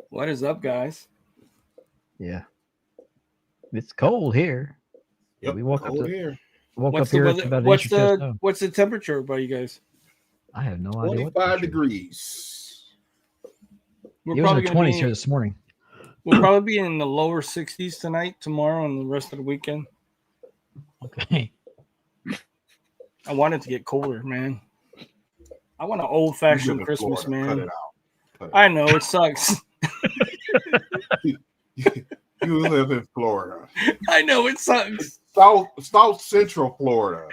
What is up, guys? Yeah. It's cold here. Yep, We woke cold up here. What's the here. It's weather? about an inch or two of snow. What's the temperature by you guys? I have no idea what 25 temperature. degrees. We're It was in probably the gonna 20s be here this morning. we'll probably be in the lower 60s tonight, tomorrow, and the rest of the weekend. Okay. I want it to get colder, man. I want an old You live fashioned in Christmas, Florida. Cut man. it out. Cut it I know it sucks. You live in Florida. I know it sucks. South Central Florida.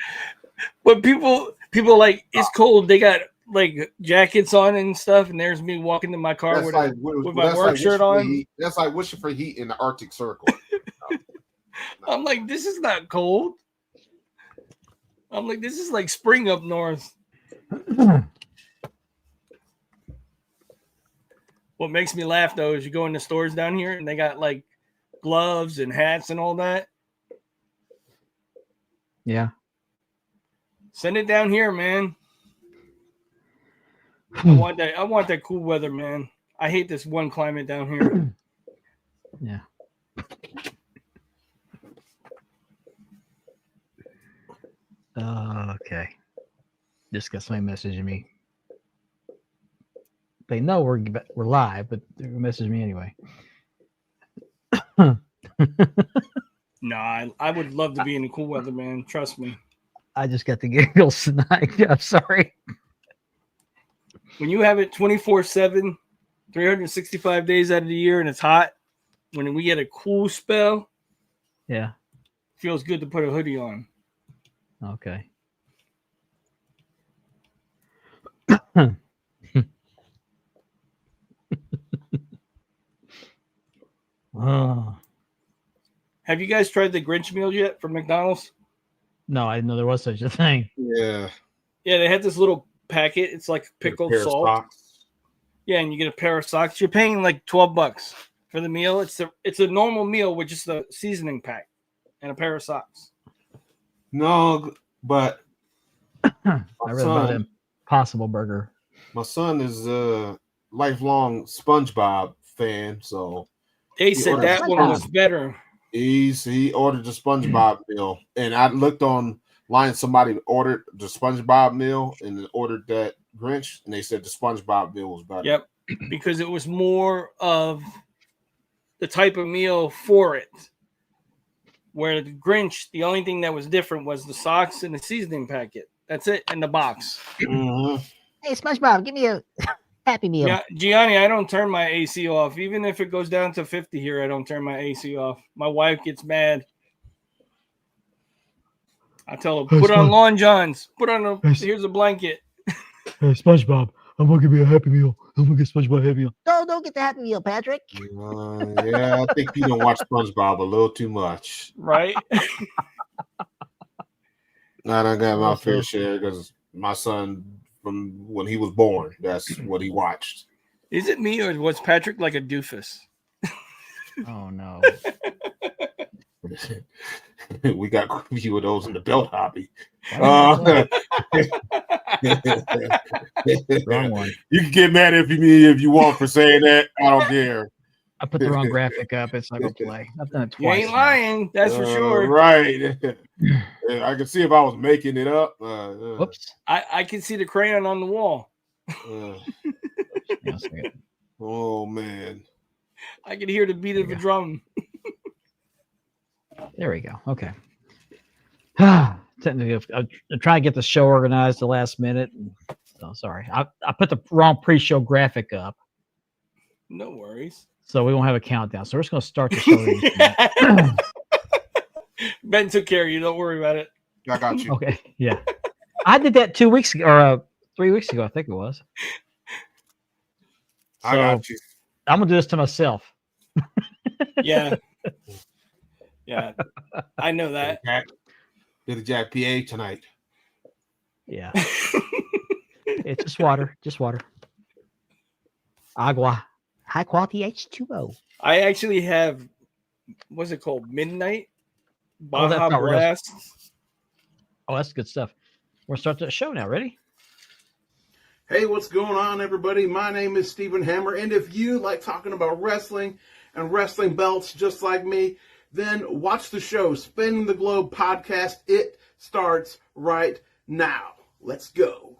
But people like it's cold. They got like jackets on and stuff, and there's me walking to my car That's with, like with my that's work like shirt wishing for on. heat. That's like wishing for heat in the Arctic Circle. No. I'm like, this is not cold. I'm like, this is like spring up north. What makes me laugh though is you go in the stores down here and they got like gloves and hats and all that. Yeah. Send it down here, man. I want that cool weather, man. I hate this one climate down here. Yeah. Okay. Just got somebody messaging me. They know we're live, but they're messaging me anyway. Nah, I would love to be in the cool weather, man. Trust me. I just got the giggles tonight. I'm sorry. When you have it 24/7, 365 days out of the year and it's hot, when we get a cool spell, Yeah. feels good to put a hoodie on. Okay. Oh. Have you guys tried the Grinch meal yet from McDonald's? No, I didn't know there was such a thing. Yeah. Yeah, they have this little packet. It's like pickled Pair of salt. socks. Yeah, and you get a pair of socks. You're paying like $12 for the meal. It's a normal meal with just a seasoning pack and a pair of socks. No, but I read about an Impossible Burger. my son is a lifelong SpongeBob fan, so They said ordered that one was better. he ordered the SpongeBob meal, and I looked online. Somebody ordered the SpongeBob meal and then ordered that Grinch, and they said the SpongeBob meal was better. Yep, because it was more of the type of meal for it. Where the Grinch, the only thing that was different was the socks and the seasoning packet. That's it, and the box. Mm-hmm. Hey, SpongeBob, give me a Happy Meal. Yeah, Gianni, I don't turn my AC off. Even if it goes down to 50 here, I don't turn my AC off. My wife gets mad. I tell her, put on Lawn Johns. Here's a blanket. Hey, SpongeBob, I'm going to give you a Happy Meal. I'm going to get SpongeBob a Happy Meal. No, don't get the Happy Meal, Patrick. Yeah, I think you don't watch SpongeBob a little too much. Right? I done got my fair share because my son, from when he was born, that's what he watched. Is it me or was Patrick like a doofus? Oh, no. We got a few of those in the belt hobby. Wrong one. You can get mad at me if you want for saying that. I don't care. I put the wrong graphic up. It's not going to play. I've done it You twice. ain't lying. That's for sure. Right. I can see if I was making it up. Whoops. I can see the crayon on the wall. Oh, man. I can hear the beat of the drum. There we go. Okay. Technically, I'm trying to get the show organized the last minute. So sorry. I put the wrong pre-show graphic up. No worries. So we won't have a countdown. So we're just going to start the show. Ben took care of you. Don't worry about it. I got you. Okay. Yeah. I did that 2 weeks ago, or 3 weeks ago, I think it was. So I got you. I'm going to do this to myself. Yeah. Yeah. I know that. Did a Jack PA tonight. Yeah. It's just water. Just water. Agua. High quality H2O. I actually have, what's it called? Midnight? Oh, that's Baja not real. Blast. Oh, that's good stuff. We're going to start the show now. Ready? Hey, what's going on, everybody? My name is Stephen Hammer, and if you like talking about wrestling and wrestling belts just like me, then watch the show, Spinning the Globe podcast. It starts right now. Let's go.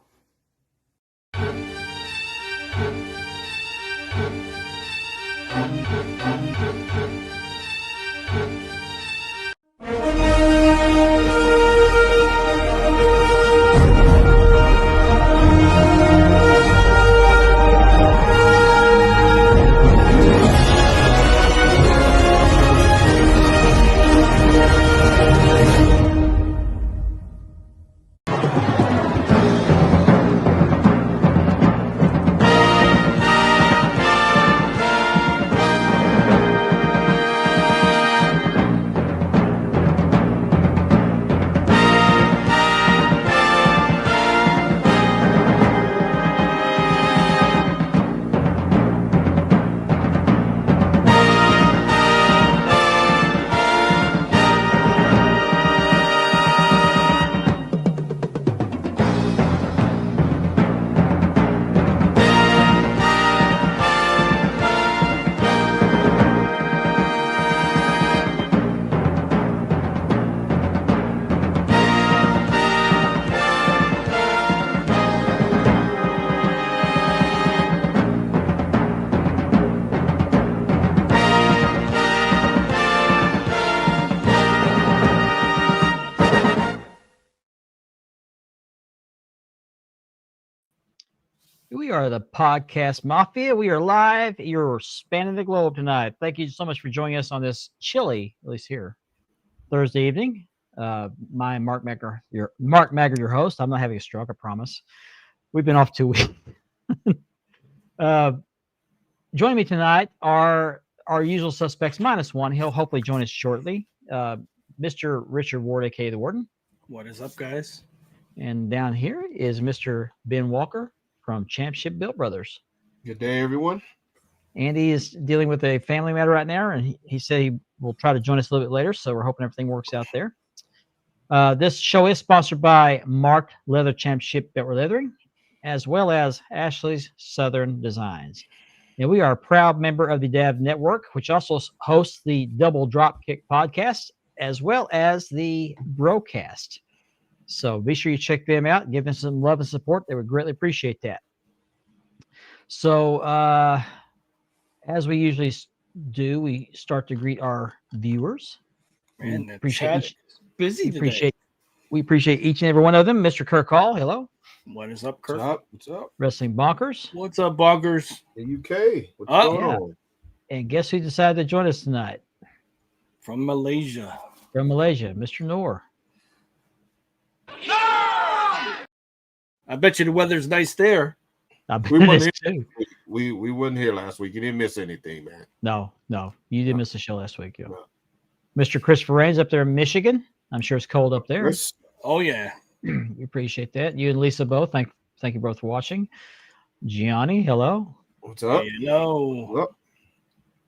We are the Podcast Mafia. We are live. You're spanning the globe tonight. Thank you so much for joining us on this chilly, at least here, Thursday evening. Mark Magger, your host. I'm not having a stroke, I promise. We've been off 2 weeks. Joining me tonight are our usual suspects minus one. He'll hopefully join us shortly. Mr. Richard Ward, aka the Warden. What is up, guys? And down here is Mr. Ben Walker from Championship Built Brothers. Good day, everyone. Andy is dealing with a family matter right now, and he said he will try to join us a little bit later, so we're hoping everything works out there. This show is sponsored by Mark Leather Championship Built Leathering, as well as Ashley's Southern Designs. And we are a proud member of the DAV Network, which also hosts the Double Dropkick podcast, as well as the Brocast. So be sure you check them out. Give them some love and support. They would greatly appreciate that. So as we usually do, we start to greet our viewers. Man, the chat is busy today. We appreciate each and every one of them. Mr. Kirk Hall, hello. What is up, Kirk? What's up? Wrestling Bonkers. What's up, Bonkers? The UK. What's Oh, going yeah. on? And guess who decided to join us tonight? From Malaysia. From Malaysia, Mr. Noor. I bet you the weather's nice there. I bet We it wasn't is too. We wasn't here last week. You didn't miss anything, man. No, you didn't miss the show last week. Yo. No. Mr. Christopher Raines up there in Michigan. I'm sure it's cold up there. Yes. Oh, yeah. We appreciate that. You and Lisa both. Thank you both for watching. Gianni, hello. What's up? Hello. What's up?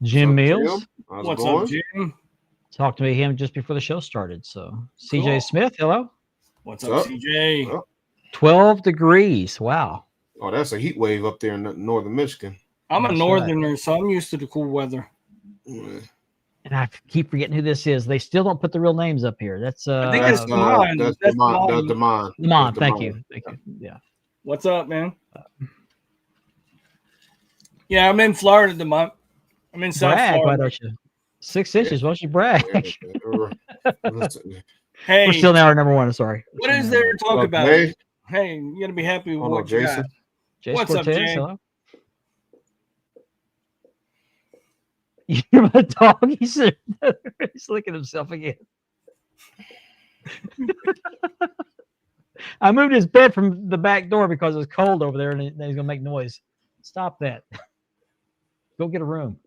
Jim What's up, Mills. Jim? How's What's it going? up, Jim? Talked to him just before the show started. So CJ Cool. Smith, hello. What's What's up, up? CJ? What's up? 12 degrees. Wow. Oh, that's a heat wave up there in northern Michigan. I'm a That's northerner, so I'm used to the cool weather. Yeah. And I keep forgetting who this is. They still don't put the real names up here. That's I think it's Damon. That's That's Damon. That's Damon. Damon. Come on. That's Thank Damon. you. Thank you. Yeah. What's up, man? Yeah, I'm in Florida, Damon. I'm in South Brag, why Florida. don't you? 6 inches. Why don't you brag? Listen, Hey, We're still now our number one. Sorry. what is there to talk about? Jay? Hey, you got to be happy with Hold what on, you Jason. got. Jason What's up, Cortez, Jay? hello. You hear my dog? He's licking himself again. I moved his bed from the back door because it's cold over there and he's going to make noise. Stop that. Go get a room.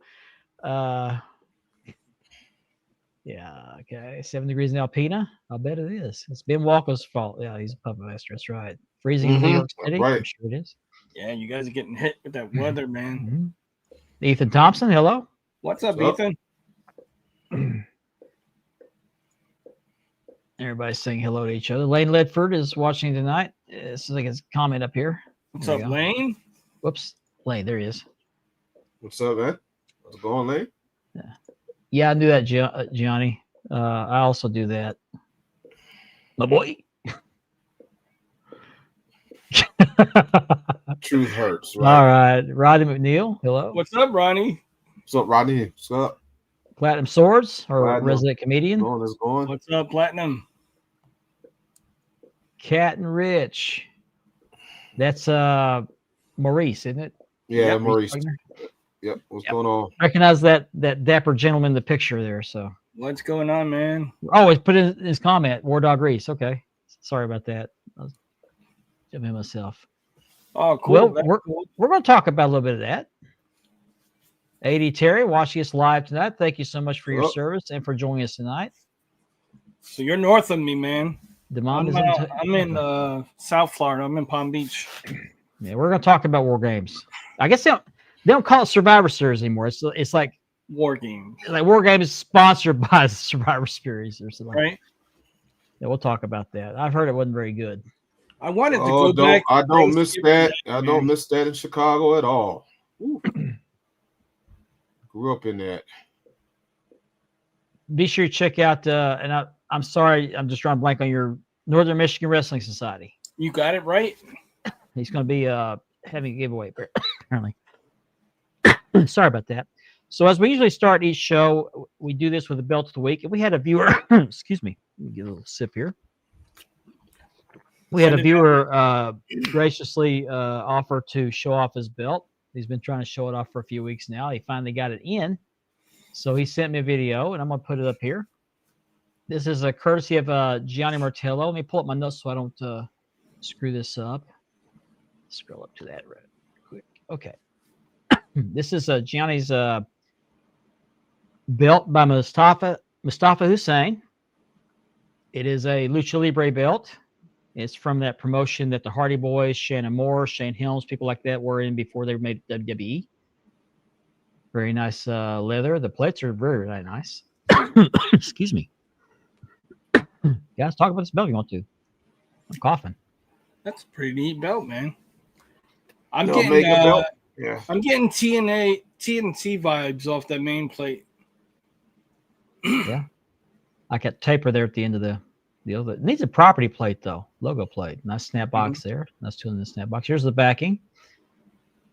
Yeah, okay. 7 degrees in Alpena. I'll bet it is. It's Ben Walker's fault. Yeah, he's a puppet master. That's right. Freezing in New York City. Right. I'm sure it is. Yeah, you guys are getting hit with that weather, man. Mhm. Ethan Thompson, hello. What's up, What's up? Ethan? Everybody's saying hello to each other. Lane Ledford is watching tonight. This is like his comment up here. What's There up, you go. Lane? Whoops. Lane, there he is. What's up, man? What's going on, Lane? Yeah, I knew that, Gianni. I also do that. My boy. Truth hurts, All right? right. Rodney McNeil. Hello. What's up, Ronnie? What's up, Rodney? What's up? Platinum Swords, or Platinum. resident comedian. Let's go on. What's up, Platinum? Cat and Rich. That's Maurice, isn't it? Yeah, Yep. Maurice. Wagner? Yep. What's Yep. going on? Recognize that dapper gentleman in the picture there. So, What's going on, man? oh, he put in his comment, War Dog Reese. Okay, sorry about that. I was jumping myself. Oh, cool. Well, That's cool. we're going to talk about a little bit of that. AD Terry watching us live tonight. Thank you so much for your Well, service and for joining us tonight. So you're north of me, man. Demond is I'm in South Florida. I'm in Palm Beach. Yeah, we're going to talk about war games. I guess they don't call it Survivor Series anymore. It's like War game, war games sponsored by the Survivor Series or something. right? Yeah, we'll talk about that. I've heard it wasn't very good. I wanted to go back. I don't miss that. I man. don't miss that in Chicago at all. Grew up in that. Be sure to check out and I'm sorry, I'm just drawing a blank on your Northern Michigan Wrestling Society. You got it right. He's going to be having a giveaway apparently. Sorry about that. So as we usually start each show, we do this with the belt of the week. And we had a viewer, excuse me, let me get a little sip here. We had a viewer graciously offer to show off his belt. He's been trying to show it off for a few weeks now. He finally got it in. So he sent me a video, and I'm going to put it up here. This is a courtesy of Gianni Martello. Let me pull up my notes so I don't screw this up. Scroll up to that real quick. Okay. This is Gianni's belt by Mustafa Hussein. It is a Lucha Libre belt. It's from that promotion that the Hardy Boys, Shannon Moore, Shane Helms, people like that were in before they made WWE. Very nice leather. The plates are very, very nice. Excuse me. Guys, talk about this belt if you want to. I'm coughing. That's a pretty neat belt, man. I'm Belt. Yeah. I'm getting TNT vibes off that main plate. Yeah. I got taper there at the end of the deal. It needs a property plate, though. Logo plate. Nice snap box there. Nice tool in the snap box. Here's the backing.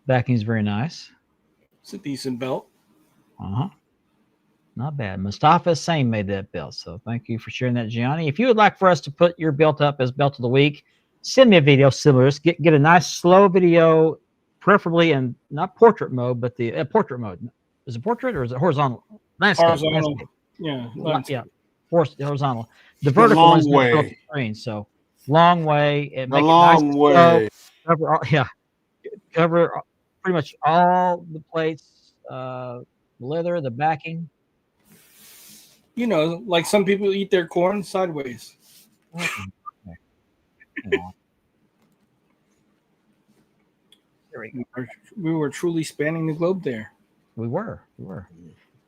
Backing is very nice. It's a decent belt. Uh-huh. Not bad. Mustafa Hussein made that belt, so thank you for sharing that, Gianni. If you would like for us to put your belt up as belt of the week, send me a video similar. Get a nice slow video, preferably in not portrait mode, but the portrait mode. Is it portrait or is it horizontal? Landscape. Horizontal. Landscape. Yeah. Yeah. Horizontal. The vertical one is long way. off the screen, so long way. And The make long it nice way. cover pretty much all the plates, the leather, the backing. You know, like some people eat their corn sideways. There we go. We were truly spanning the globe there. We were.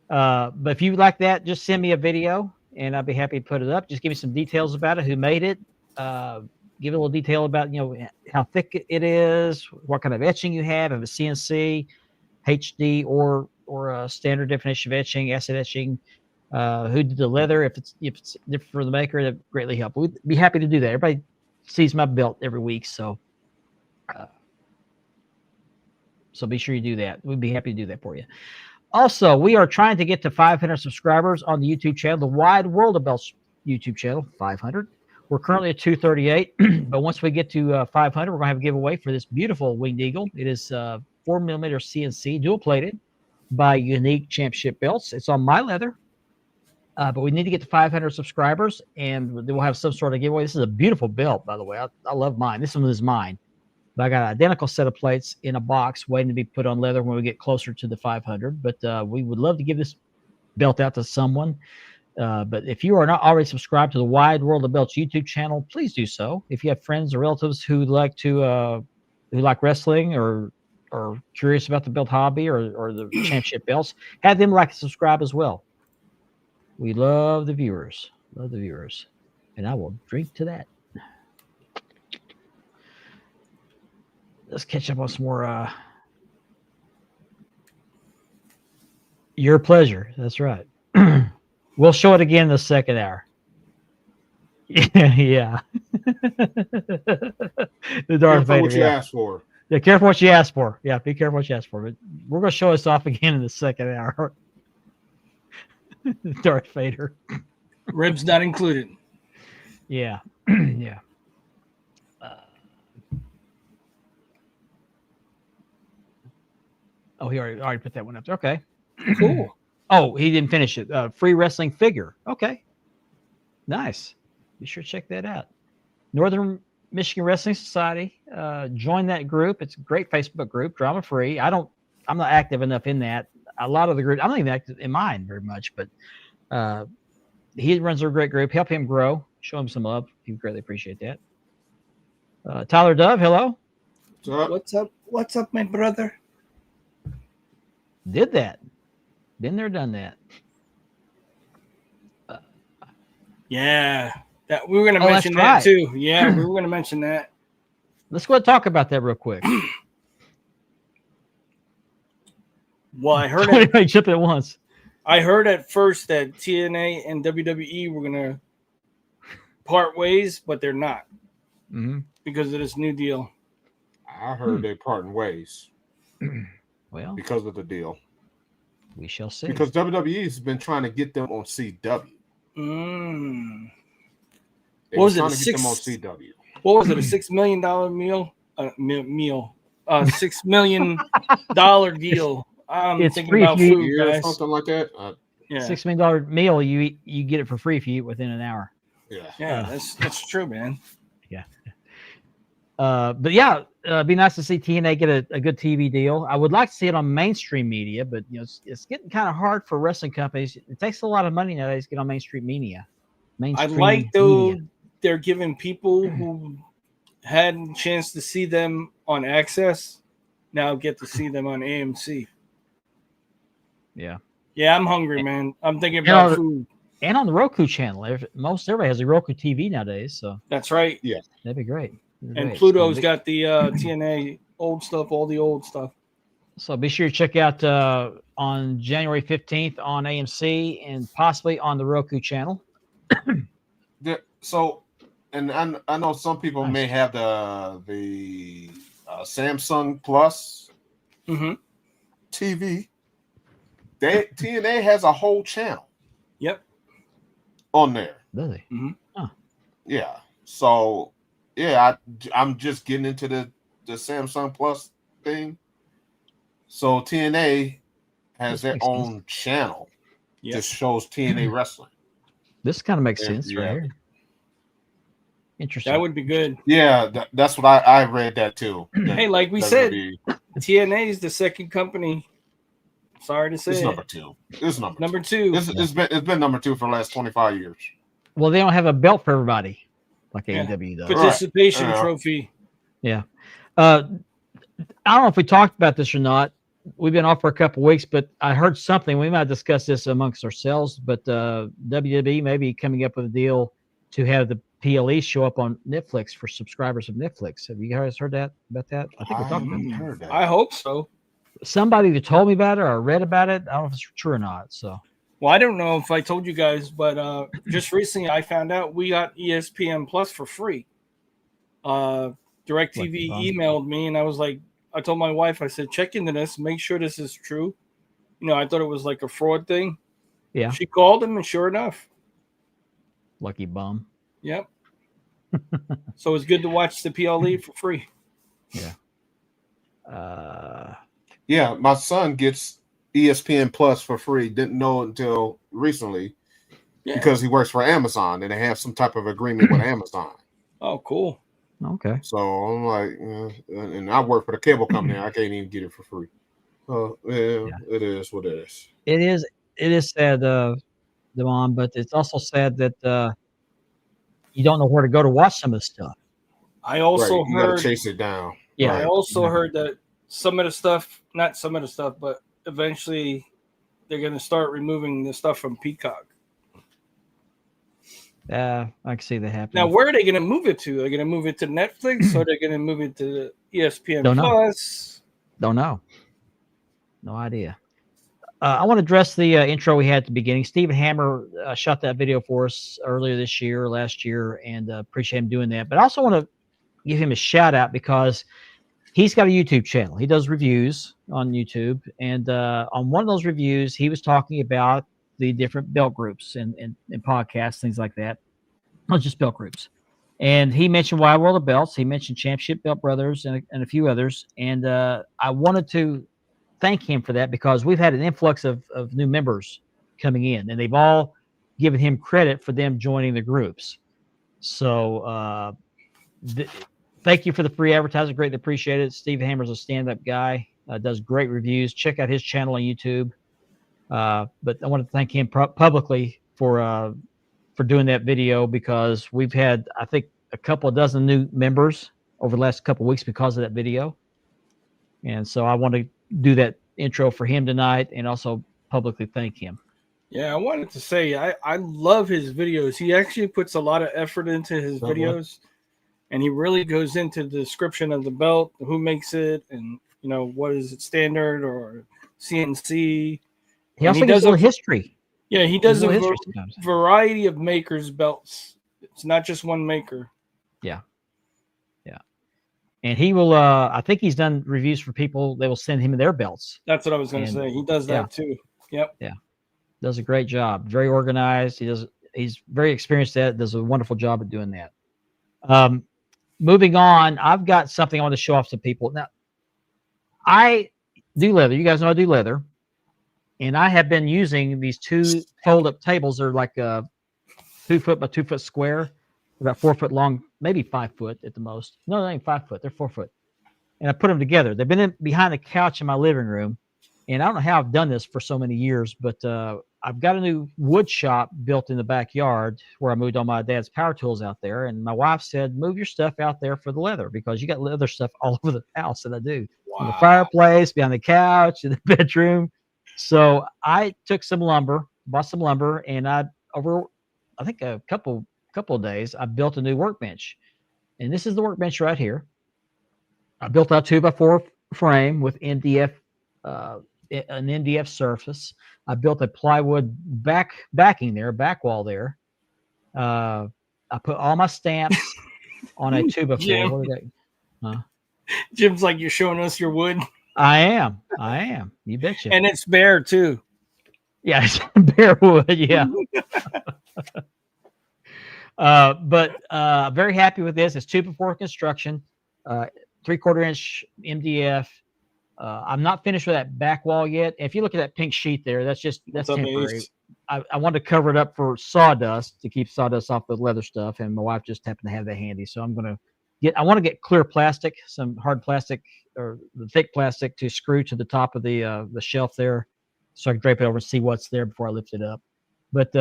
But if you like that, just send me a video and I'd be happy to put it up. Just give me some details about it, who made it. Give a little detail about, how thick it is, what kind of etching you have, if it's CNC, HD, or a standard definition of etching, acid etching, who did the leather, if it's different for the maker, that greatly help. We'd be happy to do that. Everybody sees my belt every week, so be sure you do that. We'd be happy to do that for you. Also, we are trying to get to 500 subscribers on the YouTube channel, the Wide World of Belts YouTube channel, 500. We're currently at 238, but once we get to 500, we're going to have a giveaway for this beautiful Winged Eagle. It is 4mm CNC, dual-plated by Unique Championship Belts. It's on my leather, but we need to get to 500 subscribers, and we'll have some sort of giveaway. This is a beautiful belt, by the way. I love mine. This one is mine. But I got an identical set of plates in a box waiting to be put on leather when we get closer to the 500. But we would love to give this belt out to someone. But if you are not already subscribed to the Wide World of Belts YouTube channel, please do so. If you have friends or relatives who like wrestling or curious about the belt hobby or the championship belts, have them like to subscribe as well. We love the viewers. And I will drink to that. let's catch up on some more. Your pleasure. That's right. We'll show it again in the second hour. Yeah. The Darth Careful Vader. what you Yeah. ask for. Yeah, careful what you ask for. Yeah, be careful what you ask for. But we're going to show us off again in the second hour. Darth Vader. Ribs not included. Yeah. Yeah. Oh, he already put that one up there. Okay. Cool. Oh, he didn't finish it. Free wrestling figure. Okay. Nice. Be sure to check that out. Northern Michigan Wrestling Society. Join that group. It's a great Facebook group, drama free. I'm not active enough in that. A lot of the group, I'm not even active in mine very much, but he runs a great group. Help him grow. Show him some love. He would greatly appreciate that. Tyler Dove, hello. What's up? What's up, my brother? Did that. Been there, done that. Yeah. That we were gonna Oh, mention that's that right. too. Yeah, we were gonna mention that. Let's go ahead and talk about that real quick. Well, I heard it. Everybody jump at once. I heard at first that TNA and WWE were gonna part ways, but they're not Mm-hmm. because of this new deal. I heard they parting ways Well, because of the deal. we shall see. Because WWE has been trying to get them on CW. Mm. They What was it, trying a to get them on six- CW. What was it? A $6 million meal? $6 million deal. I'm It's thinking free about if you eat- food, Year or guys. something like that. Yeah, $6 million meal, you get it for free if you eat within an hour. Yeah. that's true, man. But yeah, it'd be nice to see TNA get a good TV deal. I would like to see it on mainstream media, but it's getting kind of hard for wrestling companies. It takes a lot of money nowadays to get on mainstream media. I like though they're giving people who had a chance to see them on Access now get to see them on AMC. Yeah. Yeah, I'm hungry, man. I'm thinking And about on- food. And on the Roku channel. Most everybody has a Roku TV nowadays, so That's right. that'd be great. And Pluto's got the TNA old stuff, all the old stuff. So be sure to check out on January 15th on AMC and possibly on the Roku channel. So, and I know some people Nice. may have the Samsung Plus Mm-hmm. TV. TNA has a whole channel. Yep. On there. Does he? Yeah. So, yeah, I'm just getting into the Samsung Plus thing. So TNA has their Makes sense. own channel. Yep. Just shows TNA wrestling. This kind of makes Yeah, sense right yeah. here. Interesting. That would be good. Yeah, that's what I read that too. Hey, like we said, TNA is the second company. Sorry to say it's it. number two. It's number two. It's been number two for the last 25 years. Well, they don't have a belt for everybody like Yeah. AEW does. Participation Right. trophy. Yeah. I don't know if we talked about this or not. We've been off for a couple weeks, but I heard something. We might discuss this amongst ourselves, but WWE may be coming up with a deal to have the PLE show up on Netflix for subscribers of Netflix. Have you guys heard about that? I think we talked about it. heard that. I hope so. Somebody either told me about it or read about it. I don't know if it's true or not. So Well, I don't know if I told you guys, but just recently I found out we got ESPN Plus for free. DirecTV Lucky bum. emailed me, and I was like, I told my wife, I said, check into this, make sure this is true. I thought it was like a fraud thing. yeah, She called him, and sure enough, lucky bum. yep. So it's good to watch the PLE for free. Yeah, my son gets ESPN Plus for free. Didn't know it until recently because he works for Amazon and they have some type of agreement with Amazon. Oh, cool. Okay. So I'm like, and I work for the cable company. I can't even get it for free. So it is what it is. It is sad, Devon, but it's also sad that you don't know where to go to watch some of the stuff. I also Right, you gotta heard. chase it down. Yeah. I also heard that some of the stuff, not some of the stuff, but eventually they're going to start removing the stuff from Peacock. I can see that happening. Now, where are they going to move it to? Are they going to move it to Netflix or are they going to move it to ESPN Don't know. Plus? Don't know. No idea. I want to address the intro we had at the beginning. Stephen Hammer shot that video for us earlier this year, last year, and appreciate him doing that. But I also want to give him a shout out because he's got a YouTube channel. He does reviews on YouTube. And on one of those reviews, he was talking about the different belt groups and podcasts, things like that. Not just belt groups. And he mentioned Wide World of Belts. He mentioned Championship Belt Brothers and a few others. And I wanted to thank him for that because we've had an influx of new members coming in, and they've all given him credit for them joining the groups. So thank you for the free advertising. Greatly appreciate it. Steve Hammer's a stand-up guy, does great reviews. Check out his channel on YouTube. But I want to thank him publicly for doing that video because we've had, I think, a couple of dozen new members over the last couple of weeks because of that video. And so I want to do that intro for him tonight and also publicly thank him. Yeah, I wanted to say I love his videos. He actually puts a lot of effort into his videos, and he really goes into the description of the belt, who makes it, and what is it, standard or CNC. He also does a little history. Yeah, he does a variety of makers' belts. It's not just one maker. Yeah. And he will, I think he's done reviews for people. They will send him their belts. That's what I was going to say. He does that too. Yep. Yeah. Does a great job. Very organized. He's very experienced at it. Does a wonderful job at doing that. Moving on, I've got something I want to show off to people. Now, I do leather. You guys know I do leather. And I have been using these two fold-up tables. They're like a 2 foot by 2 foot square, about 4 foot long, maybe 5 foot at the most. No, they ain't 5 foot. They're 4 foot. And I put them together. They've been behind the couch in my living room. And I don't know how I've done this for so many years, but I've got a new wood shop built in the backyard where I moved all my dad's power tools out there. And my wife said, move your stuff out there for the leather because you got leather stuff all over the house that I do. Wow. On the fireplace, behind the couch, in the bedroom. So I took some lumber, bought some lumber, and over I think a couple of days, I built a new workbench. And this is the workbench right here. I built a 2x4 frame with MDF, an MDF surface. I built a plywood backing there, back wall there. I put all my stamps on a 2x4. Jim. What are they? Jim's like, you're showing us your wood. I am. You betcha. And it's bare too. Yeah, it's bare wood. Yeah. But very happy with this. It's 2x4 construction, 3/4 inch MDF. I'm not finished with that back wall yet. If you look at that pink sheet there, that's temporary. I wanted to cover it up for sawdust to keep sawdust off the leather stuff, and my wife just happened to have that handy. So I want to get clear plastic, some hard plastic or the thick plastic to screw to the top of the shelf there, so I can drape it over and see what's there before I lift it up. But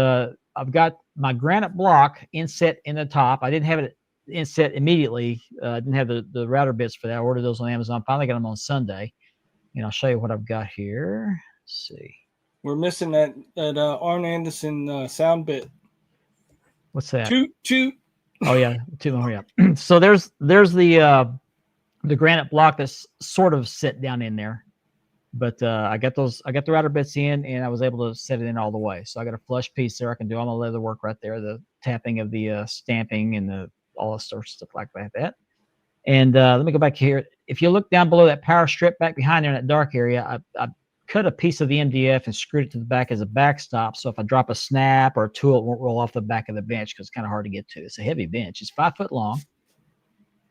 I've got my granite block inset in the top. I didn't have it inset immediately. I didn't have the router bits for that. I ordered those on Amazon. Finally got them on Sunday, and I'll show you what I've got here. Let's see. We're missing that Arn Anderson sound bit. What's that? Toot. Oh yeah, two more. Yeah. So there's the granite block that's sort of set down in there, but I got the router bits in, and I was able to set it in all the way. So I got a flush piece there. I can do all my leather work right there, the tapping of the stamping and all the sort of stuff like that. And let me go back here. If you look down below that power strip back behind there in that dark area, I cut a piece of the MDF and screwed it to the back as a backstop. So if I drop a snap or a tool, it won't roll off the back of the bench because it's kind of hard to get to. It's a heavy bench. It's 5 foot long.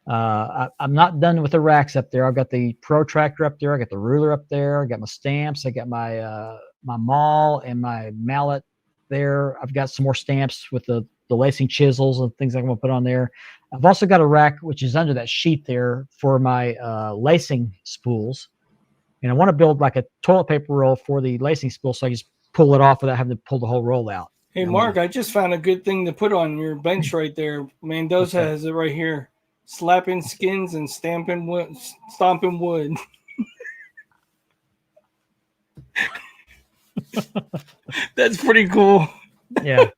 I'm not done with the racks up there. I've got the protractor up there. I got the ruler up there. I got my stamps. I got my my maul and my mallet there. I've got some more stamps with the lacing chisels and things I'm going to put on there. I've also got a rack, which is under that sheet there, for my lacing spools. And I want to build like a toilet paper roll for the lacing spool so I just pull it off without having to pull the whole roll out. Hey, Mark, I just found a good thing to put on your bench right there. Mendoza has it right here. Slapping skins and stomping wood. That's pretty cool. Yeah.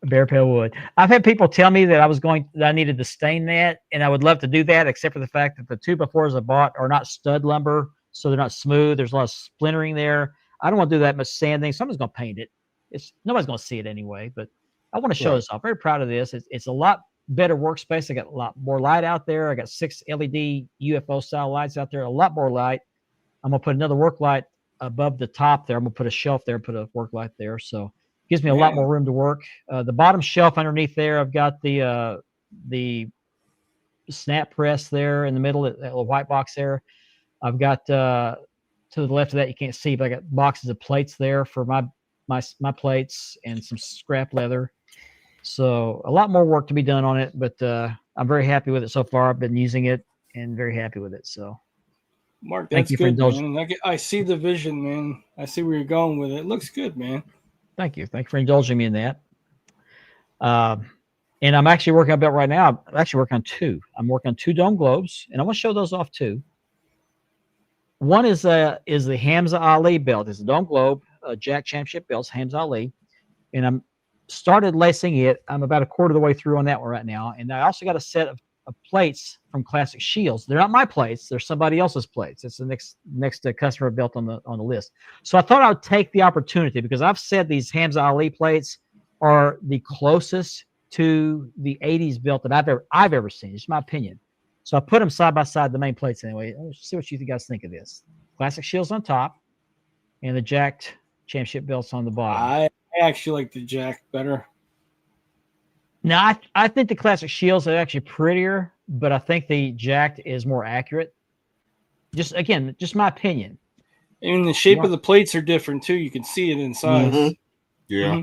Bear pale wood. I've had people tell me that I needed to stain that, and I would love to do that, except for the fact that the 2x4s I bought are not stud lumber, so they're not smooth. There's a lot of splintering there. I don't want to do that much sanding. Someone's going to paint it. Nobody's going to see it anyway, but I want to show this off. Very proud of this. It's a lot better workspace. I got a lot more light out there. I got 6 LED UFO style lights out there, a lot more light. I'm going to put another work light above the top there. I'm going to put a shelf there, put a work light there. So gives me a lot more room to work. The bottom shelf underneath there, I've got the snap press there in the middle, that little white box there. I've got to the left of that, you can't see, but I got boxes of plates there for my plates and some scrap leather. So a lot more work to be done on it, but I'm very happy with it so far. I've been using it and very happy with it. So Mark, that's good, man. I see the vision, man. I see where you're going with it. It looks good, man. Thank you. Thank you for indulging me in that. And I'm actually working on a belt right now. I'm actually working on 2. I'm working on 2 dome globes, and I want to show those off too. One is the Hamza Ali belt. It's a dome globe, Jack Championship belts, Hamza Ali, and I'm started lacing it. I'm about a quarter of the way through on that one right now, and I also got a set of plates from Classic Shields. They're not my plates; they're somebody else's plates. It's the next customer belt on the list. So I thought I would take the opportunity, because I've said these Hamza Ali plates are the closest to the 80s belt that I've ever seen. It's my opinion. So I put them side by side, the main plates anyway. Let's see what you guys think of this. Classic Shields on top, and the Jacked Championship belts on the bottom. I actually like the Jack better. Now, I think the Classic Shields are actually prettier, but I think the Jacked is more accurate. Just my opinion. And the shape of the plates are different too. You can see it in size. Mm-hmm. Yeah. Mm-hmm.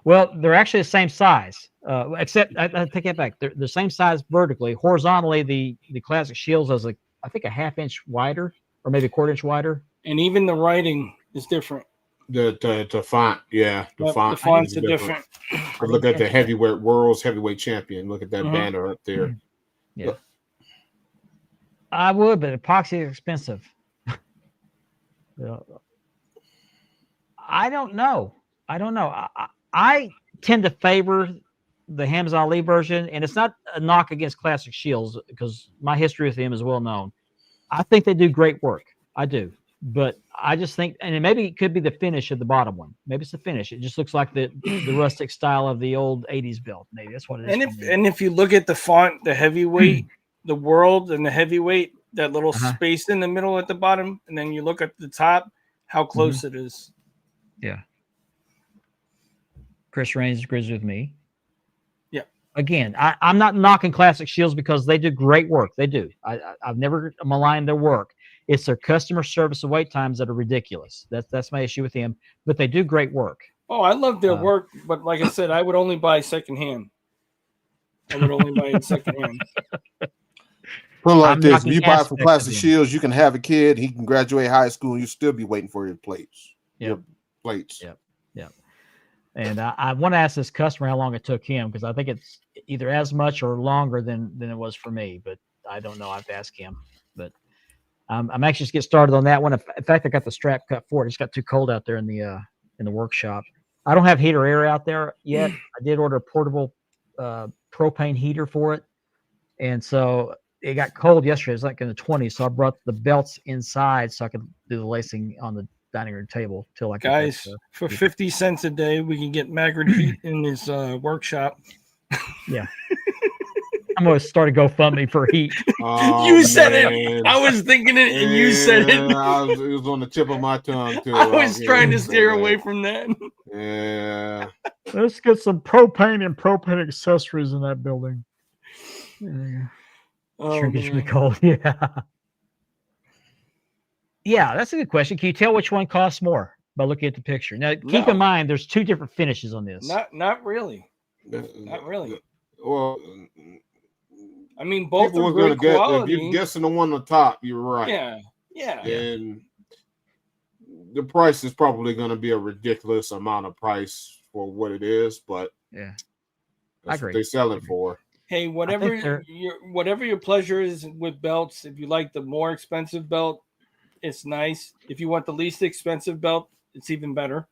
Well, they're actually the same size, except I take that back. They're the same size vertically. Horizontally, the Classic Shields is I think a half-inch wider, or maybe a quarter-inch wider. And even the writing is different. The font, yeah, the fonts are different. Look at the world's heavyweight champion. Look at that banner up there. Yeah, I would, but epoxy is expensive. I don't know. I tend to favor the Hamza Ali version, and it's not a knock against Classic Shields, because my history with them is well known. I think they do great work. I do. But I just think, and maybe it could be the finish of the bottom one. Maybe it's the finish. It just looks like the rustic style of the old 80s belt. Maybe that's what it is. And if you look at the font, the heavyweight, the world and the heavyweight, that little space in the middle at the bottom, and then you look at the top, how close it is. Yeah. Chris Reigns agrees with me. Yeah. Again, I'm not knocking Classic Shields, because they do great work. They do. I've never maligned their work. It's their customer service and wait times that are ridiculous. That's my issue with them. But they do great work. Oh, I love their work, but like I said, I would only buy secondhand. I would only buy it secondhand. Put it like this: if you buy from Classic Shields, you can have a kid. He can graduate high school, and you still be waiting for your plates. Yep. Your plates. Yep. And I want to ask this customer how long it took him, because I think it's either as much or longer than it was for me. But I don't know. I have to ask him. But I'm anxious to get started on that one. In fact, I got the strap cut for it. It's got too cold out there in the workshop. I don't have heater air out there yet. I did order a portable propane heater for it, and so it got cold yesterday. It was like in the 20s, so I brought the belts inside so I could do the lacing on the dining room table till I could. Guys, for 50 cents a day, we can get Maggard heat in his workshop. Yeah. I'm going to start a GoFundMe for heat. Oh, you said it. I was thinking it, and you said it. It was on the tip of my tongue, too. I was trying to steer away from that. Yeah. Let's get some propane and propane accessories in that building. Shrinkage from the cold. Yeah. Yeah, that's a good question. Can you tell which one costs more by looking at the picture? Now, keep in mind, there's 2 different finishes on this. Not really. Not really. Well, I mean, both are good quality. If you're guessing the one on the top, you're right. Yeah. And the price is probably going to be a ridiculous amount of price for what it is, but yeah, that's what they sell it for. Hey, whatever your pleasure is with belts, if you like the more expensive belt, it's nice. If you want the least expensive belt, it's even better.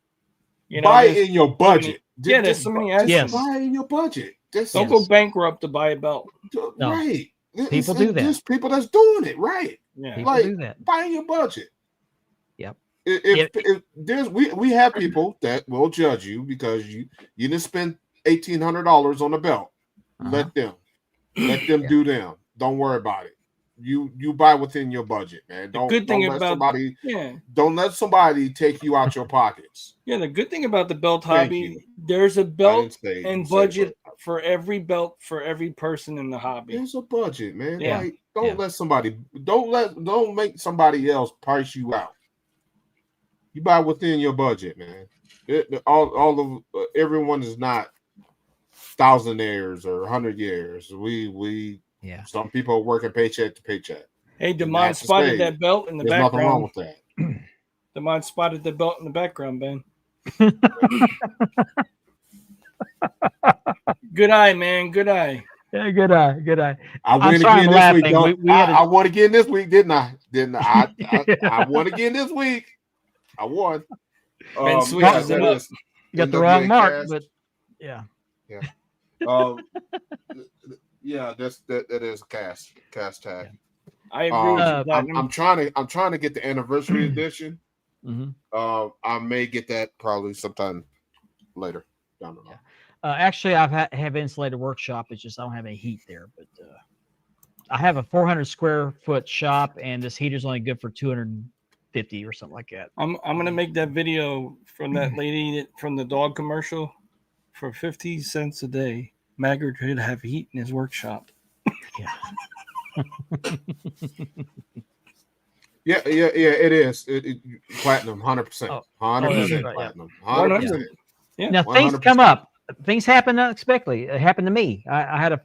Buy it in your budget. There's so many ads. Yes. Buy it in your budget. Don't go bankrupt to buy a belt. No. Right. People do that. There's people that's doing it, right? Yeah. People Like, do that. buy in your budget. Yep. If there's we have people that will judge you because you didn't spend $1,800 on a belt. Let them do them. Don't worry about it. You buy within your budget, man. Don't let somebody take you out your pockets. Yeah, the good thing about the belt hobby, there's a belt and budget for every belt for every person in the hobby. There's a budget, man. Yeah. Like, don't make somebody else price you out. You buy within your budget, man. Everyone is not thousandaires or 100-years. Some people are working paycheck to paycheck. Hey, Damon spotted that belt in the background. There's nothing wrong with that. Damon spotted the belt in the background, Ben. Good eye, man. Good eye. Yeah, good eye. Good eye. I won again this week. I won again this week, didn't I? I won again this week. I won. Ben switches it up. You got the wrong mark, but yeah. Yeah. Yeah, that is a cast tag. Yeah. I agree with you. I'm trying to get the anniversary edition. I may get that probably sometime later down the line. Actually, I have insulated workshop. It's just I don't have any heat there, but I have a 400 square foot shop, and this heater's only good for 250 or something like that. I'm gonna make that video from that lady from the dog commercial for 50 cents a day. Magger could have heat in his workshop. Yeah. Yeah, it is. Platinum, 100%. 100% platinum. 100%. Yeah. Now, 100%. things come up. Things happen unexpectedly. It happened to me. I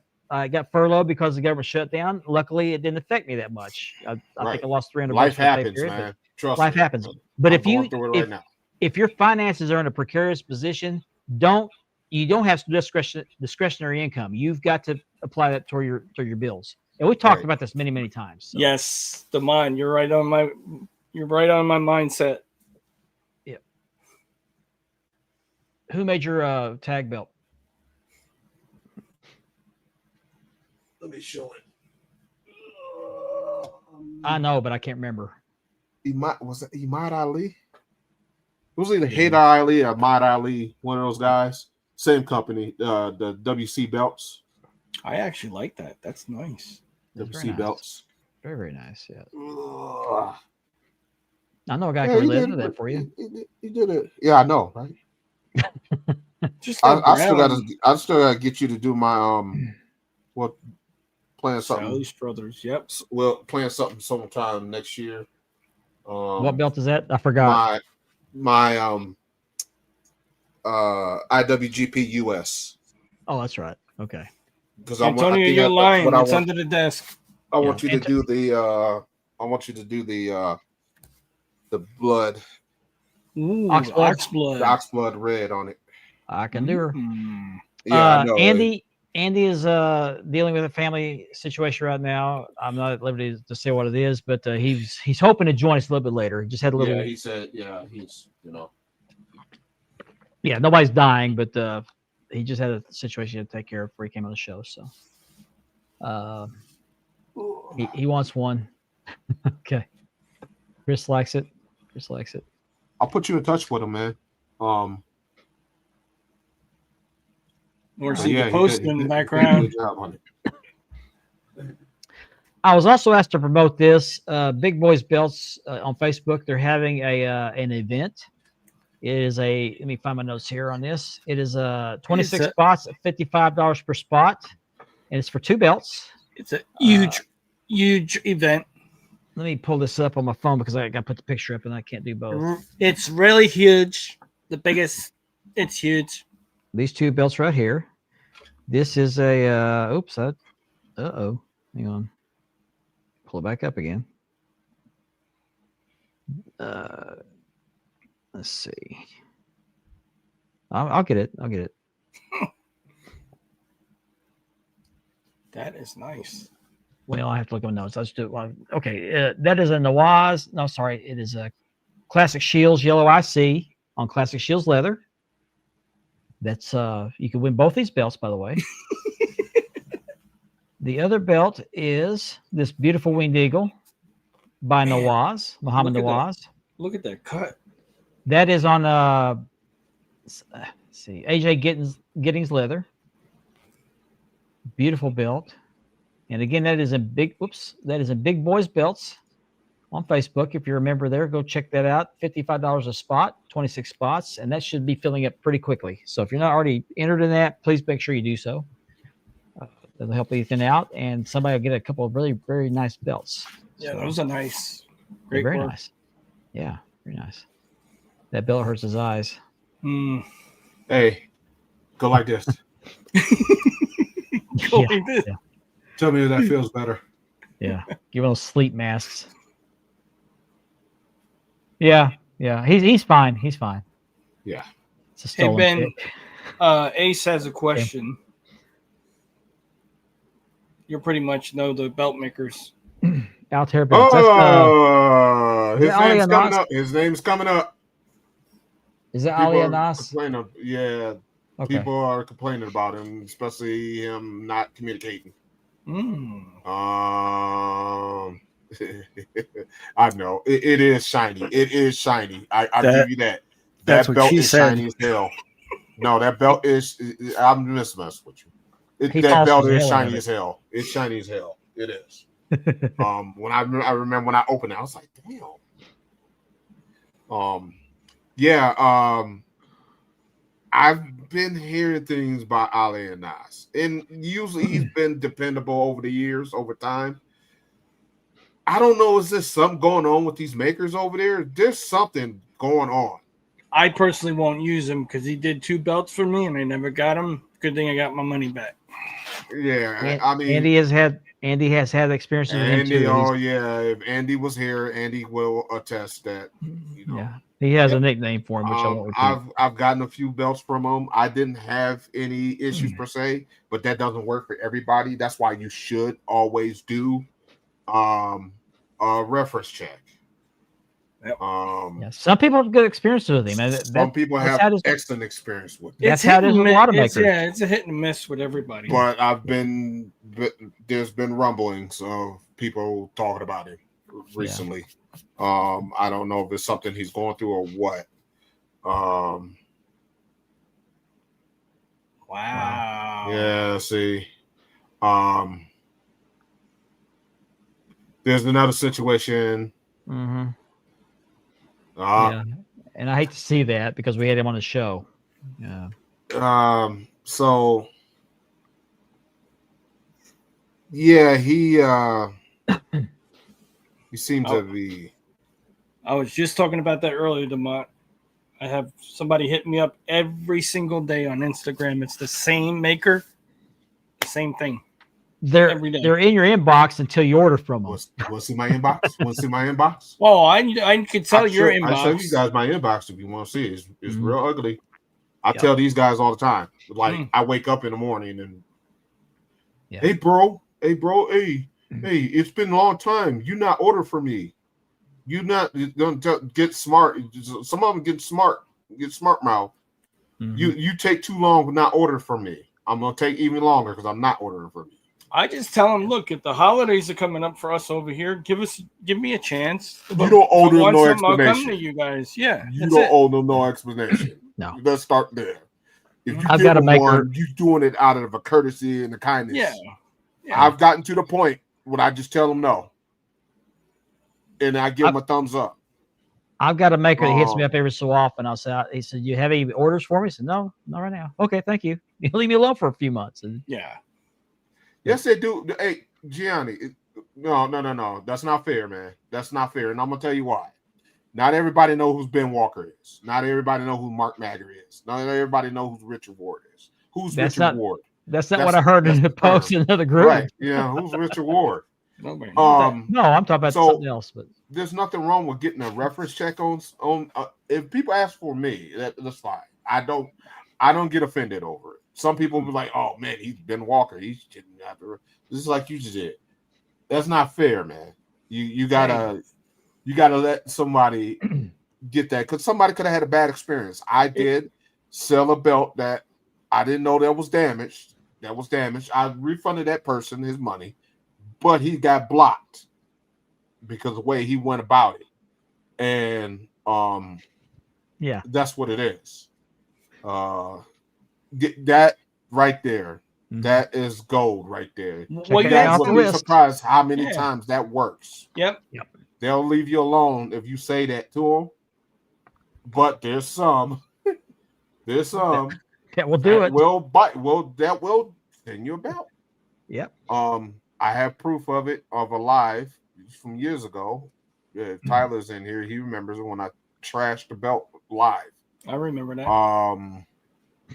got furloughed because the government shut down. Luckily, it didn't affect me that much. I think I lost $300. Life happens, man. Trust me. Life happens. But if your finances are in a precarious position, you don't have discretionary income. You've got to apply that toward your bills. And we talked about this many, many times. So. Yes, Damon, you're right on my mindset. Yeah. Who made your tag belt? Let me show it. I know, but I can't remember. Was it Imad Ali? It was either Haydar Ali or Ahmad Ali, one of those guys. Same company, the WC belts. I actually like that. That's nice. WC belts. Very, very nice. Yeah. Ugh. I know a guy can relate into that for you. He did it. Yeah, I know, right? I still gotta get you to do my playing something. Sally's Brothers. Yep. Well, playing something sometime next year. What belt is that? I forgot. My IWGP US. Oh, that's right. Okay. Because Antonio, you're lying. It's under the desk. I want you to do the. I want you to do the blood. Ooh, ox blood. The ox blood red on it. I can do her. Yeah, I know, Andy is dealing with a family situation right now. I'm not at liberty to say what it is, but he's hoping to join us a little bit later. He just had a little. Yeah, he said. Yeah, he's Yeah, nobody's dying, but he just had a situation to take care of before he came on the show. So, he wants one. Okay. Chris likes it. I'll put you in touch with him, man. Or see the post in the background. I was also asked to promote this Big Boys Belts on Facebook. They're having an event. It is let me find my notes here on this. It is 26 spots at $55 per spot, and it's for 2 belts. It's a huge event. Let me pull this up on my phone because I got to put the picture up and I can't do both. It's really huge. The biggest. It's huge. These 2 belts right here. This is a oops. Hang on. Pull it back up again. Let's see. I'll get it. That is nice. Well, I have to look at my notes. Let's do it. Okay, that is a Nawaz. No, sorry, it is a Classic Shields Yellow IC on Classic Shields leather. That's you can win both these belts, by the way. The other belt is this beautiful winged eagle by Man, Nawaz, Muhammad look at that. Nawaz. Look at that cut. That is on let's see, AJ Giddings leather. Beautiful belt. And again, that is in Big Boys Belts on Facebook. If you're a member there, go check that out. $55 a spot, 26 spots, and that should be filling up pretty quickly. So if you're not already entered in that, please make sure you do so. That'll help Ethan out, and somebody will get a couple of really, very nice belts. Yeah, So, those are nice. they're Great very work. nice. Yeah, very nice. That belt hurts his eyes. Mm. Hey, go like this. Go Yeah, like this. yeah. Tell me if that feels better. Yeah, give him those sleep masks. Yeah, he's fine. He's fine. Yeah. It's a Hey, stolen Ben. pick. Ace has a question. You pretty much know the belt makers. Altair belts. Oh, his Is that Ali name's coming Anas? up. His name's coming up. Is that People Ali are Anas? complaining. Yeah, Okay. people are complaining about him, especially him not communicating. Mm. I know it is shiny. It is shiny. I give you that. That's That what belt she is said. shiny as hell. No, that belt is. I'm just messing with you. He That belt tosses the is hell out of shiny it. as hell. It's shiny as hell. It is. When I remember when I opened it, I was like, damn. I've been hearing things about Ali and Nas, and usually he's been dependable over the years, over time. I don't know, is there something going on with these makers over there? There's something going on. I personally won't use him because he did 2 belts for me and I never got him. Good thing I got my money back. Yeah, I mean, Andy has had experiences with him Andy. too. Oh yeah, if Andy was here, Andy will attest that. You know, Yeah, he has Yep. a nickname for him, which I won't repeat. I've gotten a few belts from him. I didn't have any issues per se, but that doesn't work for everybody. That's why you should always do a reference check. Yep. Yeah, some people have good experiences with him. And Some people that's have how it is- excellent experience with it. That's It's how it hit is and with a mi- lot of it's- makers. Yeah, it's a hit and miss with everybody. But there's been rumblings of people talking about it recently. I don't know if it's something he's going through or what. Wow. Yeah, see. There's another situation. Mm-hmm. Yeah, and I hate to see that because we had him on the show. Yeah. So yeah, he seems to be. I was just talking about that earlier, Demont. I have somebody hit me up every single day on Instagram. It's the same maker, the same thing. They're Every day. in your inbox until you order from them. Want to see my inbox? Want to see my inbox? Well, I could tell your I inbox. show you guys my inbox if you want to see it. It's Mhm. real ugly. I Yep. tell these guys all the time. Like Mm. I wake up in the morning and Yeah. hey bro, hey, it's been a long time. You not order for me. You not gonna get smart. Some of them get smart mouth. Mhm. You take too long to not order from me. I'm gonna take even longer because I'm not ordering from you. I just tell them, look, if the holidays are coming up for us over here, give me a chance. You don't owe them no I'll come to explanation. you guys. Yeah, You that's don't it. owe them no explanation. No. Let's start there. If you I've give got to them make one, you're doing it out of a courtesy and a kindness. Yeah. I've gotten to the point when I just tell them no, and I give them a thumbs up. I've got a maker that hits me up every so often. I'll say, he said, "You have any orders for me?" I said, "No, not right now." Okay, thank you. You leave me alone for a few months. And Yeah. Yes, they do. Hey, Gianni, no. That's not fair, man. That's not fair, and I'm gonna tell you why. Not everybody know who Ben Walker is. Not everybody know who Mark Magger is. Not everybody know who Richard Ward is. Who's That's Richard not- Ward? that's not what I heard in the post in another group. Right? Yeah. Who's Richard Ward? Nobody knows No, I'm talking about something else. But There's nothing wrong with getting a reference check on. If people ask for me, that's fine. I don't get offended over it. Some people be like, "Oh man, he's Ben Walker. He didn't have to." This is like you just did. That's not fair, man. You gotta let somebody get that because somebody could have had a bad experience. I did sell a belt that I didn't know that was damaged. I refunded that person his money, but he got blocked because of the way he went about it. And Yeah. that's what it is. Get that right there. Mhm. That is gold right there. Well, Check you it You off will the be list. surprised how many Yeah. times that works. Yep. They'll leave you alone if you say that to them. But there's some That will do that it. will bite. That will send you a belt. Yep. I have proof of it of a live from years ago. Yeah, if Tyler's in here, he remembers when I trashed the belt live. I remember that.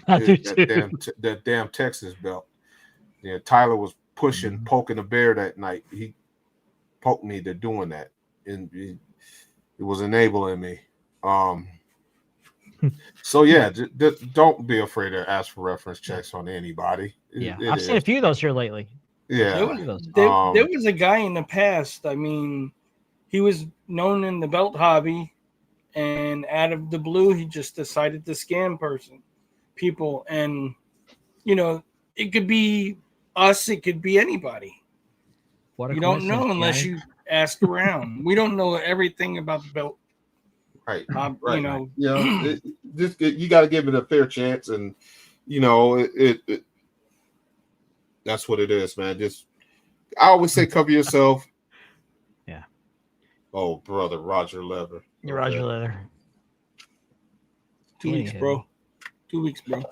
I do too. That damn Texas belt. Yeah, Tyler was poking the bear that night. He poked me to doing that, and it was enabling me. So yeah, don't be afraid to ask for reference checks on anybody. I've seen a few of those here lately. Yeah, There was a guy in the past. I mean, he was known in the belt hobby, and out of the blue, he just decided to scam people, and it could be us, it could be anybody. What a You don't know coincidence, unless Johnny. you ask around. We don't know everything about the belt. right. Right. You got to give it a fair chance, and it that's what it is, man. I always say cover yourself. Yeah. Oh, brother, Roger Leather. You're Roger Leather. 2 weeks, bro. 2 weeks, bro.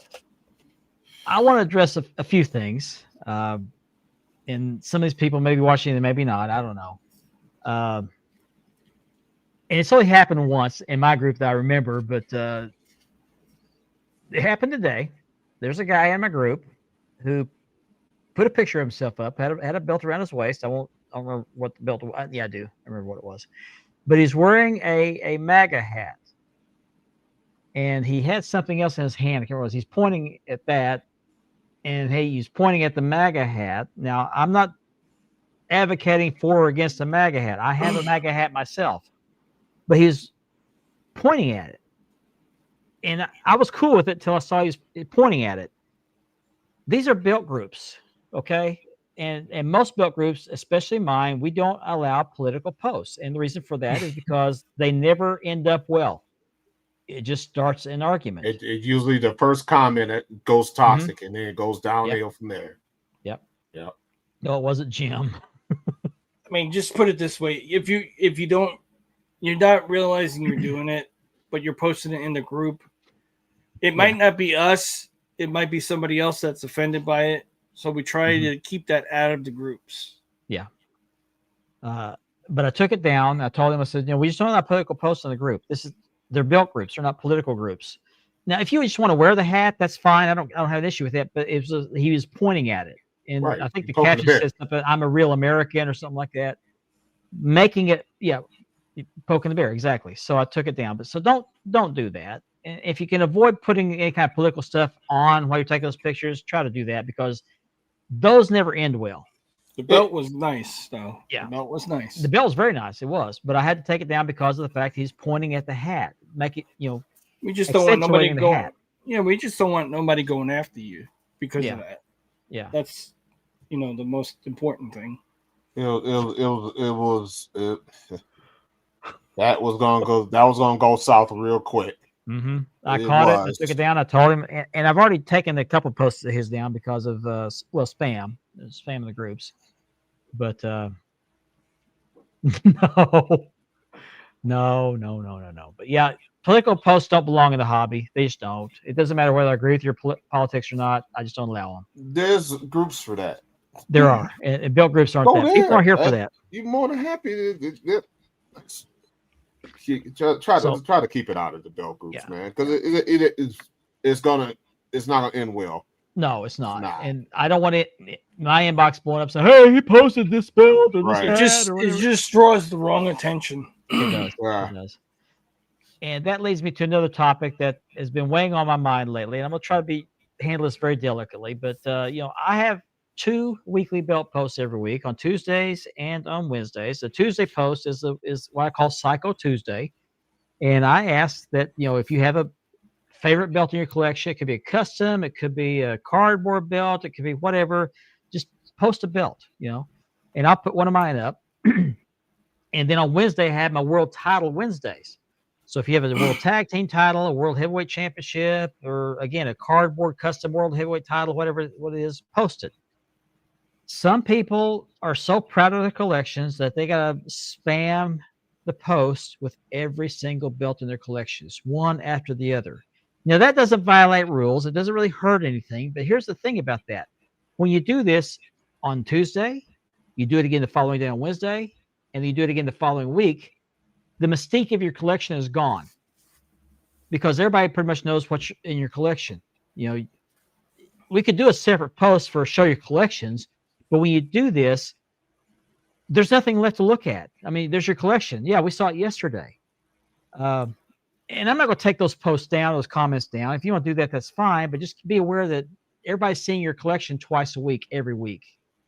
I want to address a few things. And some of these people may be watching and maybe not. I don't know. And it's only happened once in my group that I remember, but it happened today. There's a guy in my group who put a picture of himself up, had a belt around his waist. I don't remember what the belt was. Yeah, I do. I remember what it was. But he's wearing a MAGA hat. And he had something else in his hand. I can't remember what it was. He's pointing at that. And he's pointing at the MAGA hat. Now, I'm not advocating for or against the MAGA hat. I have a MAGA hat myself. But he's pointing at it. And I was cool with it until I saw he was pointing at it. These are belt groups, okay? And most belt groups, especially mine, we don't allow political posts. And the reason for that is because they never end up well. It just starts an argument. It usually the first comment it goes toxic, and then it goes downhill from there. Yep. No, it wasn't Jim. I mean, just put it this way: if you don't, you're not realizing you're doing it, but you're posting it in the group. It might not be us. It might be somebody else that's offended by it. So we try to keep that out of the groups. Yeah. But I took it down. I told him, I said, we just don't have political posts in the group. They're belt groups. They're not political groups. Now, if you just want to wear the hat, that's fine. I don't have an issue with that. But he was pointing at it, and I think the caption says something. I'm a real American or something like that, making it poking the bear exactly. So I took it down. But so don't do that. And if you can avoid putting any kind of political stuff on while you're taking those pictures, try to do that because those never end well. The belt was nice, though. Yeah. The belt was nice. The belt was very nice. It was. But I had to take it down because of the fact he's pointing at the hat. Make it, we just don't want nobody going. Hat. Yeah, we just don't want nobody going after you because of that. Yeah. That's, the most important thing. That was gonna go south real quick. Mm-hmm. I caught it. I took it down. I told him, and I've already taken a couple posts of his down because of spam. There's spam in the groups. But no. But yeah, political posts don't belong in the hobby. They just don't. It doesn't matter whether I agree with your politics or not. I just don't allow them. There's groups for that. There are, and belt groups aren't that. People aren't here for that. You're more than happy try to keep it out of the belt groups, man, because it's not gonna end well. No, it's not. And I don't want my inbox blowing up saying, "Hey, he posted this belt." It just draws the wrong attention. It does. It does. And that leads me to another topic that has been weighing on my mind lately, and I'm gonna try to handle this very delicately. But I have 2 weekly belt posts every week on Tuesdays and on Wednesdays. The Tuesday post is what I call Psycho Tuesday. And I asked that, if you have a favorite belt in your collection, it could be a custom, it could be a cardboard belt, it could be whatever, just post a belt, and I'll put one of mine up. And then on Wednesday, I have my world title Wednesdays. So if you have a world tag team title, a world heavyweight championship, or again, a cardboard custom world heavyweight title, whatever what it is, post it. Some people are so proud of their collections that they got to spam the post with every single belt in their collections, one after the other. Now, that doesn't violate rules. It doesn't really hurt anything. But here's the thing about that. When you do this on Tuesday, you do it again the following day on Wednesday, and you do it again the following week, the mystique of your collection is gone because everybody pretty much knows what's in your collection. We could do a separate post for show your collections, but when you do this, there's nothing left to look at. I mean, there's your collection. Yeah, we saw it yesterday. And I'm not going to take those posts down, those comments down. If you want to do that, that's fine. But just be aware that everybody's seeing your collection twice a week, every week.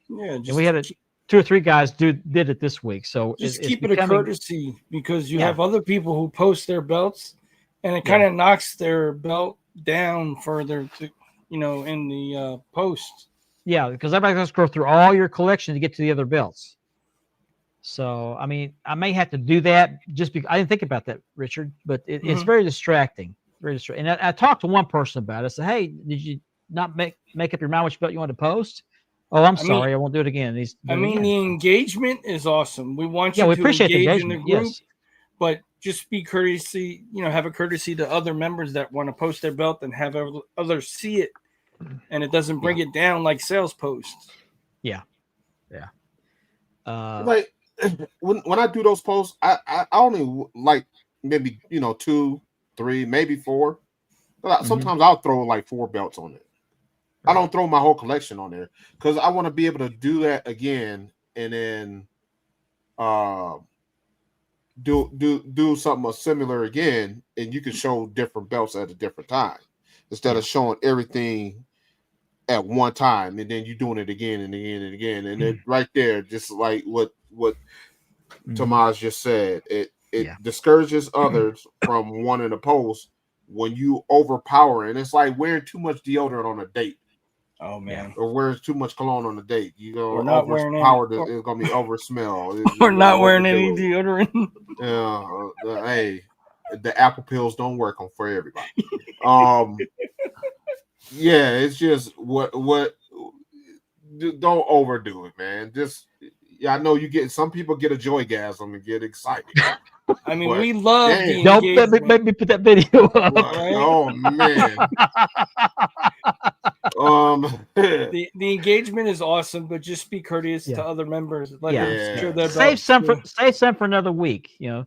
Yeah, and we had 2 or 3 guys did it this week. So just keep it a courtesy because you have other people who post their belts, and it kind of knocks their belt down further to, in the post. Yeah, because everybody's going to scroll through all your collection to get to the other belts. So, I mean, I may have to do that just because I didn't think about that, Richard, but it's very distracting. Very distracting. And I talked to one person about it. I said, hey, did you not make up your mind which belt you wanted to post? Oh, I'm sorry. I won't do it again. The engagement is awesome. We want you we to appreciate engage in the group, yes. But just be courtesy, have a courtesy to other members that want to post their belt and have others see it. And it doesn't bring it down like sales posts. Yeah. Yeah. Like when I do those posts, I only like maybe, 2, 3, maybe 4. But sometimes I'll throw like 4 belts on it. I don't throw my whole collection on there because I want to be able to do that again and then do something similar again, and you can show different belts at a different time instead of showing everything at one time and then you doing it again and again and again. And then right there, just like what Tomas just said, it discourages others from wanting to post when you overpower, and it's like wearing too much deodorant on a date. Oh man! Or wearing too much cologne on a date. Or not wearing it's gonna be over smell. Or not wearing any deodorant. Hey, the apple pills don't work for everybody. Yeah, it's just what don't overdo it, man. Just I know some people get a joygasm and get excited. I mean, we love the don't let me put that video up. Right? Oh man. The engagement is awesome, but just be courteous to other members. Save some for another week, And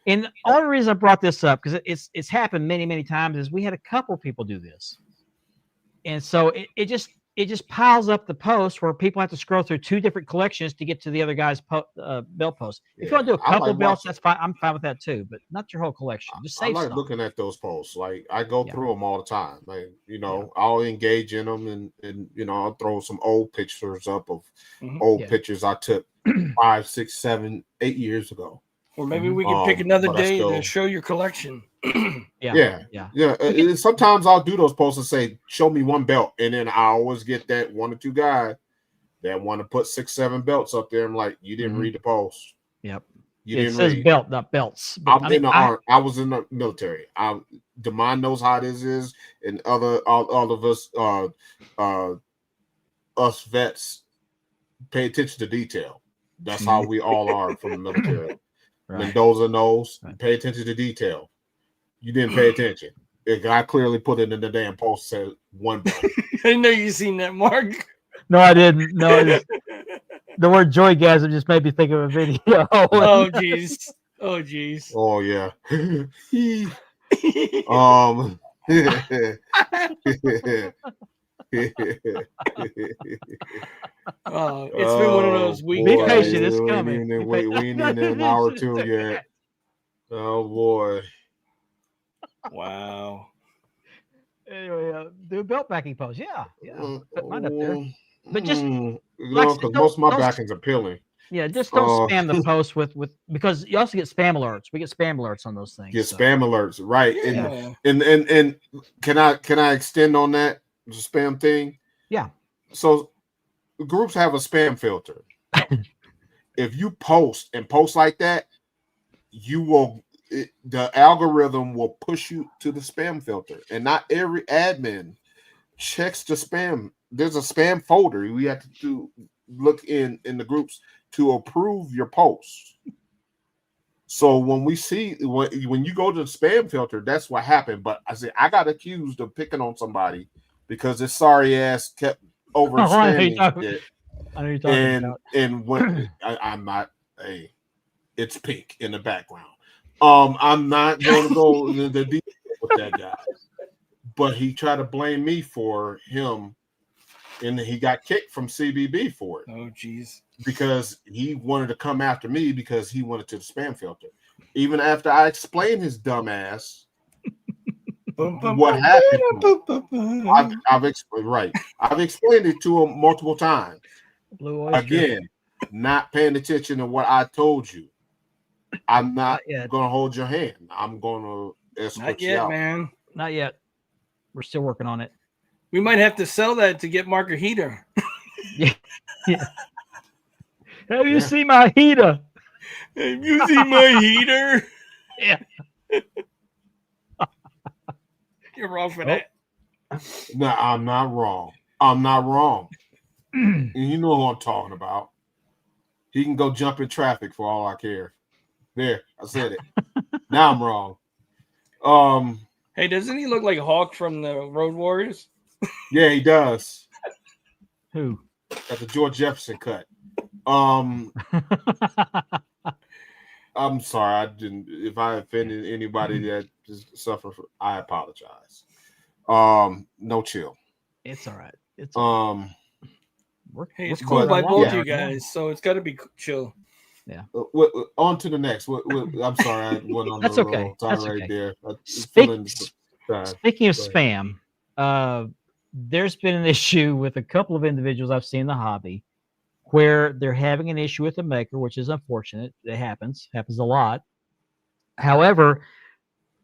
the only reason I brought this up, because it's happened many times, is we had a couple people do this. And so it just piles up the post where people have to scroll through 2 different collections to get to the other guy's belt post. If you want to do a couple belts, that's fine. I'm fine with that too, but not your whole collection. Just save I like looking at those posts. Like I go through them all the time. Like I'll engage in them, and I'll throw some old pictures up of old pictures I took 5, 6, 7, 8 years ago. Or maybe we can pick another day to show your collection. Yeah. Sometimes I'll do those posts and say, show me one belt. And then I always get that 1 or 2 guys that want to put 6, 7 belts up there. I'm like, you didn't read the post. Yep. It says belt, not belts. I was in the military. Demond knows how this is, and all of us us vets pay attention to detail. That's how we all are from the military. Right. Mendoza knows. Pay attention to detail. You didn't pay attention. The guy clearly put it in the damn post, said 1 belt. I know you seen that, Mark. No, I didn't. No, the word joygasm just made me think of a video. Oh jeez. Oh yeah. It's been one of those weeks. Be patient, it's coming. We need an hour or 2 yet. Oh boy. Wow. Anyway, do a belt backing pose. Yeah. Put mine up there. But just because most of my backings are peeling. Yeah, just don't Uh, spam the post with because you also get spam alerts. We get spam alerts on those things. Get so. spam alerts, right? Yeah. And can I extend on that the spam thing? Yeah. So groups have a spam filter. If you post like that, the algorithm will push you to the spam filter, and not every admin checks the spam. There's a spam folder. We have to look in the groups to approve your posts. So when we see when you go to the spam filter, that's what happened. But I got accused of picking on somebody because this sorry ass kept over spamming shit. I know you're talking about. And when I'm not, hey, it's pink in the background. I'm not going to go into the detail with that guy, but he tried to blame me for him, and he got kicked from CBB for it. Oh, jeez. Because he wanted to come after me because he went to the spam filter. Even after I explained his dumb ass what happened, I've explained it to him multiple times. Again, not paying attention to what I told you. I'm not going to hold your hand. I'm going to escort you out. Man. Not yet. We're still working on it. We might have to sell that to get Mark a heater. Yeah. Have you seen my heater? Have you seen my heater? Yeah. You're wrong for that. No, I'm not wrong. I'm not wrong. And you know who I'm talking about. He can go jump in traffic for all I care. There, I said it. Now I'm wrong. Hey, doesn't he look like Hawk from the Road Warriors? Yeah, he does. Who? Got the George Jefferson cut. I'm sorry. I didn't. If I offended anybody that just suffer, I apologize. No chill. It's all right. It's hey, it's cool by both you guys, so it's got to be chill. Yeah. On to the next. I'm sorry. I went on That's a okay. little time right there. Speaking of spam, there's been an issue with a couple of individuals I've seen in the hobby where they're having an issue with the maker, which is unfortunate. It happens a lot. However,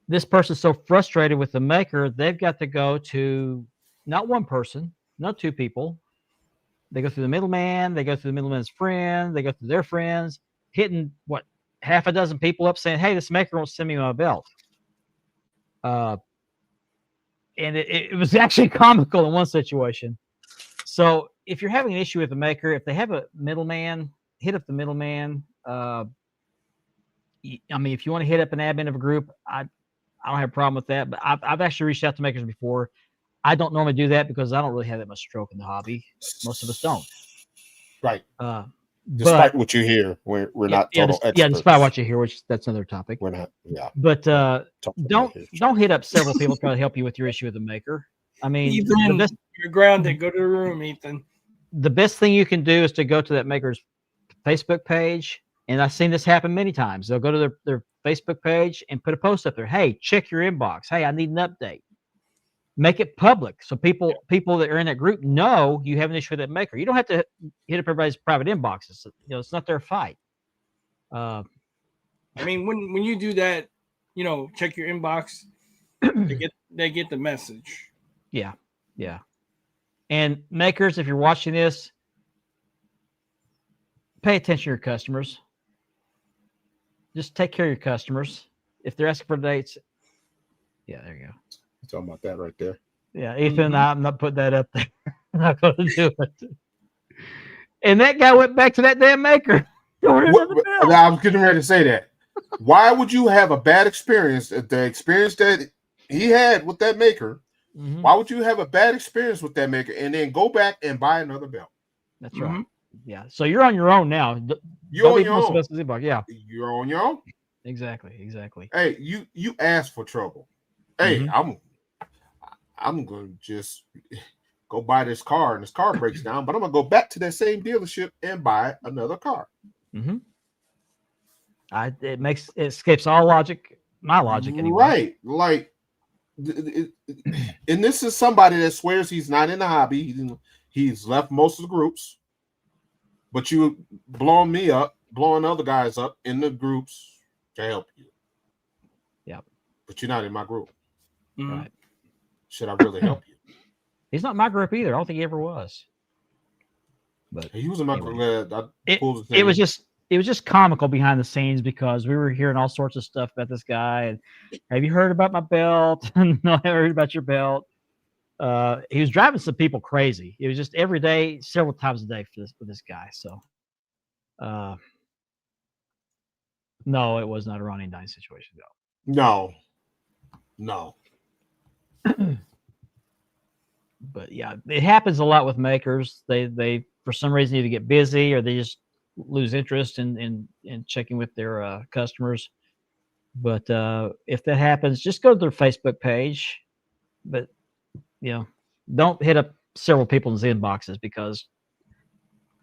this person's so frustrated with the maker, they've got to go to not one person, not two people. They go through the middleman, they go through the middleman's friend, they go through their friends, hitting half a dozen people up saying, hey, this maker won't send me my belt. And it was actually comical in one situation. So if you're having an issue with the maker, if they have a middleman, hit up the middleman. I mean, if you want to hit up an admin of a group, I don't have a problem with that. But I've actually reached out to makers before. I don't normally do that because I don't really have that much stroke in the hobby. Most of us don't. Right. Despite what you hear, we're not total experts. Yeah, despite what you hear, which that's another topic. We're not. Yeah. But don't hit up several people trying to help you with your issue with the maker. I mean, Ethan, you're grounded. Go to the room, Ethan. The best thing you can do is to go to that maker's Facebook page. And I've seen this happen many times. They'll go to their Facebook page and put a post up there. Hey, check your inbox. Hey, I need an update. Make it public so people that are in that group know you have an issue with that maker. You don't have to hit up everybody's private inboxes. It's not their fight. I mean, when you do that, check your inbox. They get the message. Yeah. And makers, if you're watching this, pay attention to your customers. Just take care of your customers. If they're asking for dates, yeah, there you go. You're talking about that right there. Yeah, Ethan, I'm not putting that up there. I'm not going to do it. And that guy went back to that damn maker. I was getting ready to say that. Why would you have a bad experience? The experience that he had with that maker, why would you have a bad experience with that maker and then go back and buy another belt? That's right. Yeah. So you're on your own now. You're on your own. Yeah. You're on your own. Exactly. Hey, you asked for trouble. Hey, I'm going to just go buy this car and this car breaks down, but I'm going to go back to that same dealership and buy another car. Mm-hmm. It escapes all logic, my logic anyway. Right. Like, and this is somebody that swears he's not in the hobby. He's left most of the groups. but you blowing me up, blowing other guys up in the groups to help you. Yep. But you're not in my group. Right. Should I really help you? He's not my group either. I don't think he ever was. But He was in my anyway. group. It was just comical behind the scenes because we were hearing all sorts of stuff about this guy. And have you heard about my belt? No, I haven't heard about your belt. He was driving some people crazy. It was just every day, several times a day for this guy. So, no, it was not a Ronnie Dine situation though. No. But yeah, it happens a lot with makers. They for some reason either get busy or they just lose interest in checking with their customers. But if that happens, just go to their Facebook page. But don't hit up several people's inboxes because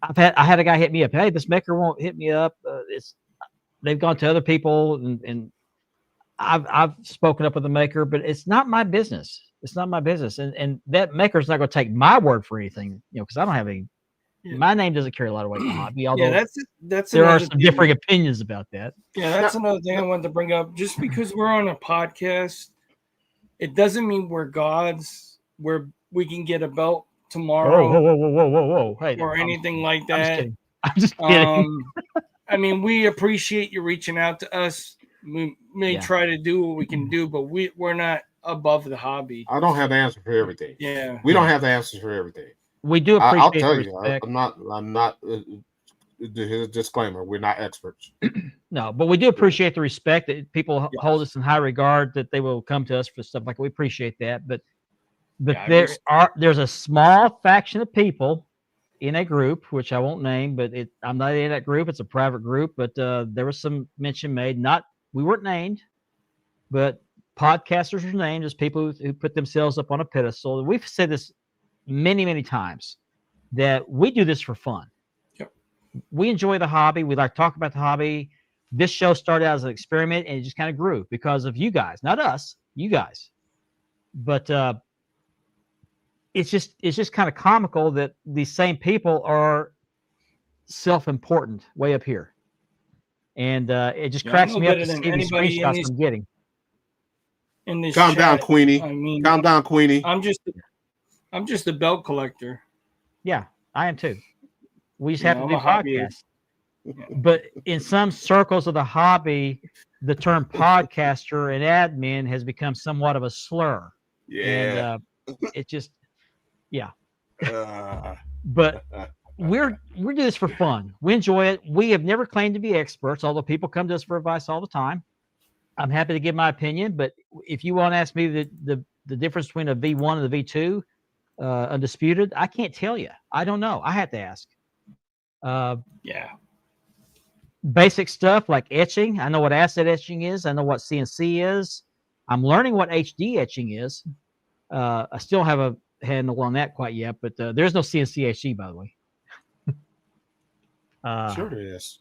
I had a guy hit me up. Hey, this maker won't hit me up. They've gone to other people and I've spoken up with the maker, but it's not my business. It's not my business. And that maker's not going to take my word for anything, because I don't have any. Yeah. My name doesn't carry a lot of weight in the hobby. Although that's there are some differing opinions about that. Yeah, that's another thing I wanted to bring up. Just because we're on a podcast, it doesn't mean we're gods where we can get a belt tomorrow. Whoa. Hey, or anything like that. I'm just kidding. I mean, we appreciate you reaching out to us. We may try to do what we can do, but we're not above the hobby. I don't have the answer for everything. Yeah. We don't have the answers for everything. We do appreciate I'll tell you, I'm not disclaimer, we're not experts. No, but we do appreciate the respect that people hold us in high regard, that they will come to us for stuff like that. We appreciate that. But there's a small faction of people in a group, which I won't name, but I'm not in that group. It's a private group, but there was some mention made. We weren't named, but podcasters are named as people who put themselves up on a pedestal. We've said this many, many times that we do this for fun. Yep. We enjoy the hobby. We like to talk about the hobby. This show started out as an experiment and it just kind of grew because of you guys, not us, you guys. But it's just kind of comical that these same people are self-important way up here. And it just cracks me up to see these screenshots I'm getting. Calm down, Queenie. I mean, calm down, Queenie. I'm just a belt collector. Yeah, I am too. We just have to do podcasts. But in some circles of the hobby, the term podcaster and admin has become somewhat of a slur. Yeah. And it just, but we do this for fun. We enjoy it. We have never claimed to be experts, although people come to us for advice all the time. I'm happy to give my opinion, but if you want to ask me the difference between a V1 and the V2, undisputed, I can't tell you. I don't know. I have to ask. Basic stuff like etching. I know what acid etching is. I know what CNC is. I'm learning what HD etching is. I still have a handle on that quite yet, but there's no CNC HD, by the way. Sure there is.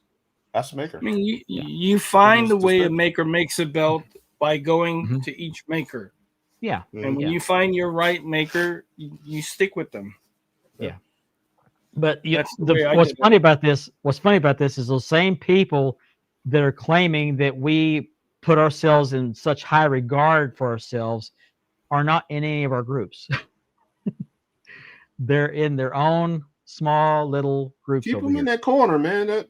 That's a maker. I mean, you find the way a maker makes a belt by going to each maker. Yeah. And when you find your right maker, you stick with them. Yeah. But what's funny about this is those same people that are claiming that we put ourselves in such high regard for ourselves are not in any of our groups. They're in their own small little groups. Keep them in that corner, man.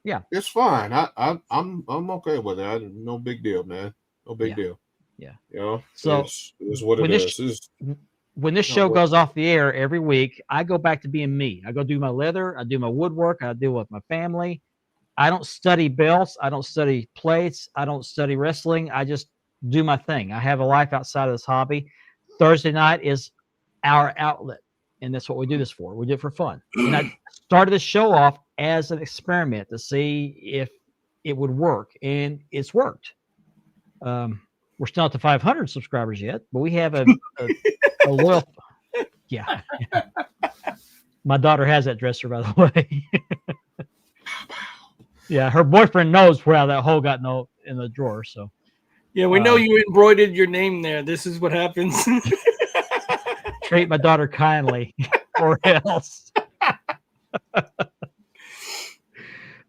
Yeah. It's fine. I'm okay with it. No big deal, man. No big deal. Yeah. So it's what it is. When this show goes off the air every week, I go back to being me. I go do my leather. I do my woodwork. I deal with my family. I don't study belts. I don't study plates. I don't study wrestling. I just do my thing. I have a life outside of this hobby. Thursday night is our outlet, and that's what we do this for. We do it for fun. And I started the show off as an experiment to see if it would work, and it's worked. We're still not to 500 subscribers yet, but we have a loyal. Yeah. My daughter has that dresser, by the way. Yeah, her boyfriend knows where that hole got in the drawer. So. Yeah, we know you embroidered your name there. This is what happens. Treat my daughter kindly, or else.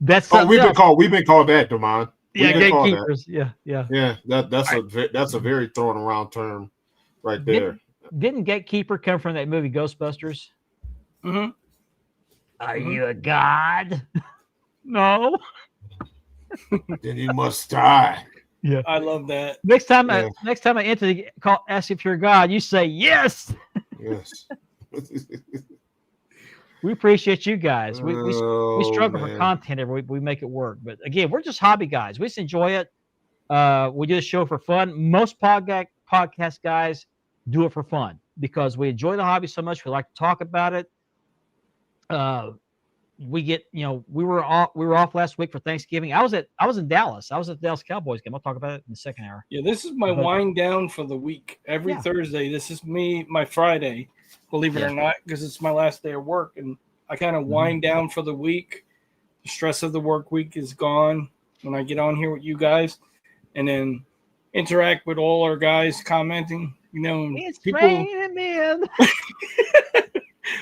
That's Oh, something else. we've been called that, Damon. Yeah, We've been called that. gatekeepers. Yeah. Yeah, that's a very thrown around term right there. Didn't gatekeeper come from that movie Ghostbusters? Mm-hmm. Are you a god? No. Then you must die. Yeah. I love that. Next time Yeah. I enter the call, ask if you're a god, you say yes. Yes. We appreciate you guys. We Oh, struggle for man. content every week. We make it work. But again, we're just hobby guys. We just enjoy it. We do the show for fun. Most podcast guys do it for fun because we enjoy the hobby so much. We like to talk about it. We get, we were off last week for Thanksgiving. I was in Dallas. I was at the Dallas Cowboys game. I'll talk about it in the second hour. Yeah, this is my wind down for the week. Every Thursday, this is my Friday, believe it or not, because it's my last day of work. And I kind of wind down for the week. The stress of the work week is gone when I get on here with you guys and then interact with all our guys commenting. It's people, raining, man.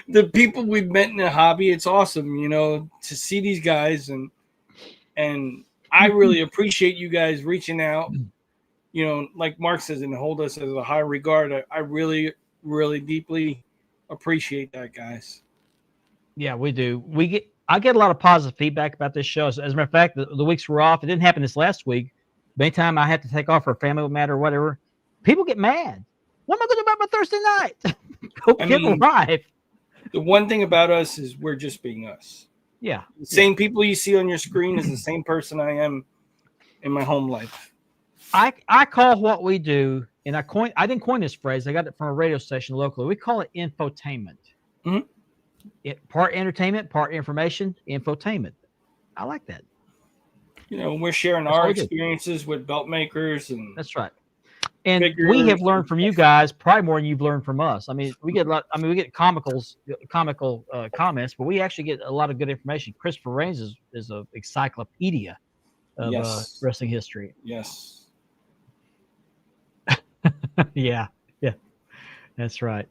the people we've met in the hobby, it's awesome, to see these guys. And I really appreciate you guys reaching out, like Mark says, and hold us as a high regard. I really, really deeply appreciate that, guys. Yeah, we do. I get a lot of positive feedback about this show. As a matter of fact, the weeks were off. It didn't happen this last week. But anytime I have to take off for a family matter or whatever, people get mad. What am I going to do about my Thursday night? Go get a life. The one thing about us is we're just being us. Yeah. The same people you see on your screen is the same person I am in my home life. I call what we do, and I didn't coin this phrase. I got it from a radio station locally. We call it infotainment. Mm-hmm. Part entertainment, part information, infotainment. I like that. We're sharing our experiences with belt makers, and that's right. And we have learned from you guys probably more than you've learned from us. I mean, we get we get comical comments, but we actually get a lot of good information. Christopher Reigns is an encyclopedia of wrestling history. Yes. yeah, that's right.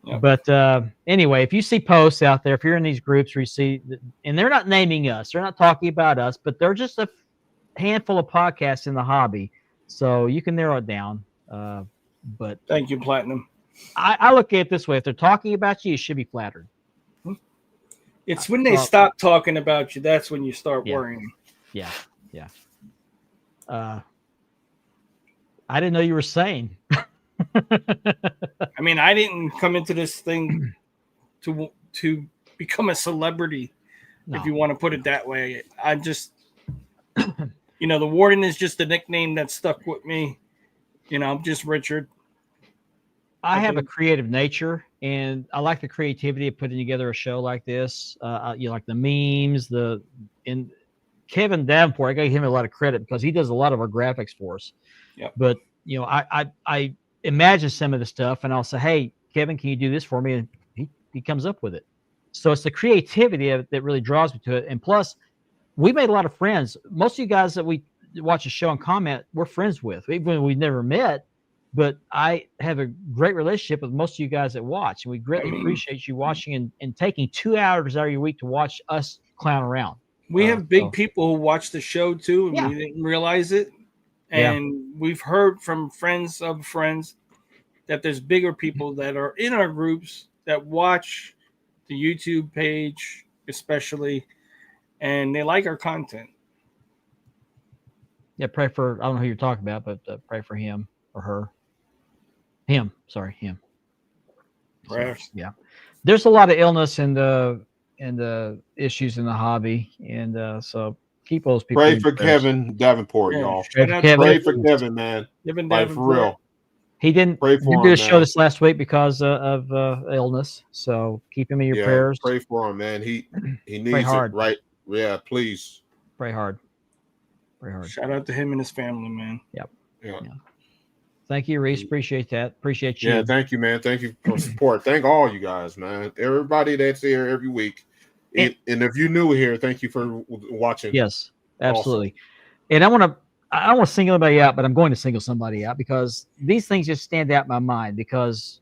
Yep. But anyway, if you see posts out there, if you're in these groups where you see, and they're not naming us, they're not talking about us, but they're just a handful of podcasts in the hobby, so you can narrow it down. But thank you, Platinum. I look at it this way: if they're talking about you, you should be flattered. It's when they stop talking about you that's when you start worrying. Yeah. I didn't know you were sane. I mean, I didn't come into this thing to become a celebrity, if you want to put it that way. I just, the Warden is just a nickname that stuck with me. I'm just Richard. I have a creative nature, and I like the creativity of putting together a show like this. Like the memes, and Kevin Davenport, I gave him a lot of credit because he does a lot of our graphics for us. Yep. But I imagine some of the stuff, and I'll say, "Hey, Kevin, can you do this for me?" And he comes up with it. So it's the creativity of it that really draws me to it. And plus, we made a lot of friends. Most of you guys that we watch the show and comment, we're friends with, even when we've never met. But I have a great relationship with most of you guys that watch, and we greatly appreciate you watching and taking 2 hours out of your week to watch us clown around. We have big people who watch the show too, and we didn't realize it. And we've heard from friends of friends that there's bigger people that are in our groups that watch the YouTube page, especially, and they like our content. Yeah, pray for, I don't know who you're talking about, but pray for him or her. Him. Prayers. So, yeah. There's a lot of illness and issues in the hobby. And so keep those people. Pray for Kevin Davenport, y'all. Pray for Kevin, man. Like, for real. He didn't do a show this last week because of illness. So keep him in your prayers. Pray for him, man. He needs it, right? Yeah, please. Pray hard. Shout out to him and his family, man. Yep. Yeah. Thank you, Reese. Appreciate that. Appreciate you. Yeah, thank you, man. Thank you for support. Thank all you guys, man. Everybody that's here every week. And if you're new here, thank you for watching. Yes, absolutely. And I don't want to single anybody out, but I'm going to single somebody out because these things just stand out in my mind because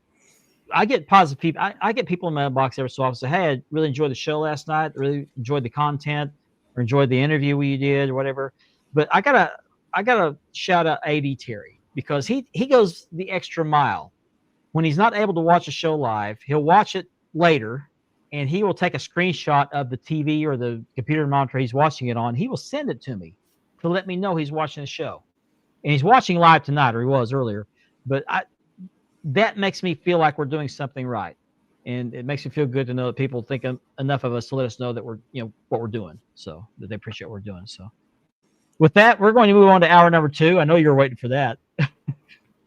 I get positive people. I get people in my inbox every so often say, "Hey, I really enjoyed the show last night. Really enjoyed the content. or enjoyed the interview we did or whatever. But I gotta shout out AD Terry, because he goes the extra mile. When he's not able to watch a show live, he'll watch it later, and he will take a screenshot of the TV or the computer monitor he's watching it on. He will send it to me to let me know he's watching the show. And he's watching live tonight, or he was earlier. But that makes me feel like we're doing something right. And it makes me feel good to know that people think enough of us to let us know that we're, what we're doing. So that they appreciate what we're doing. So with that, we're going to move on to hour number 2. I know you're waiting for that.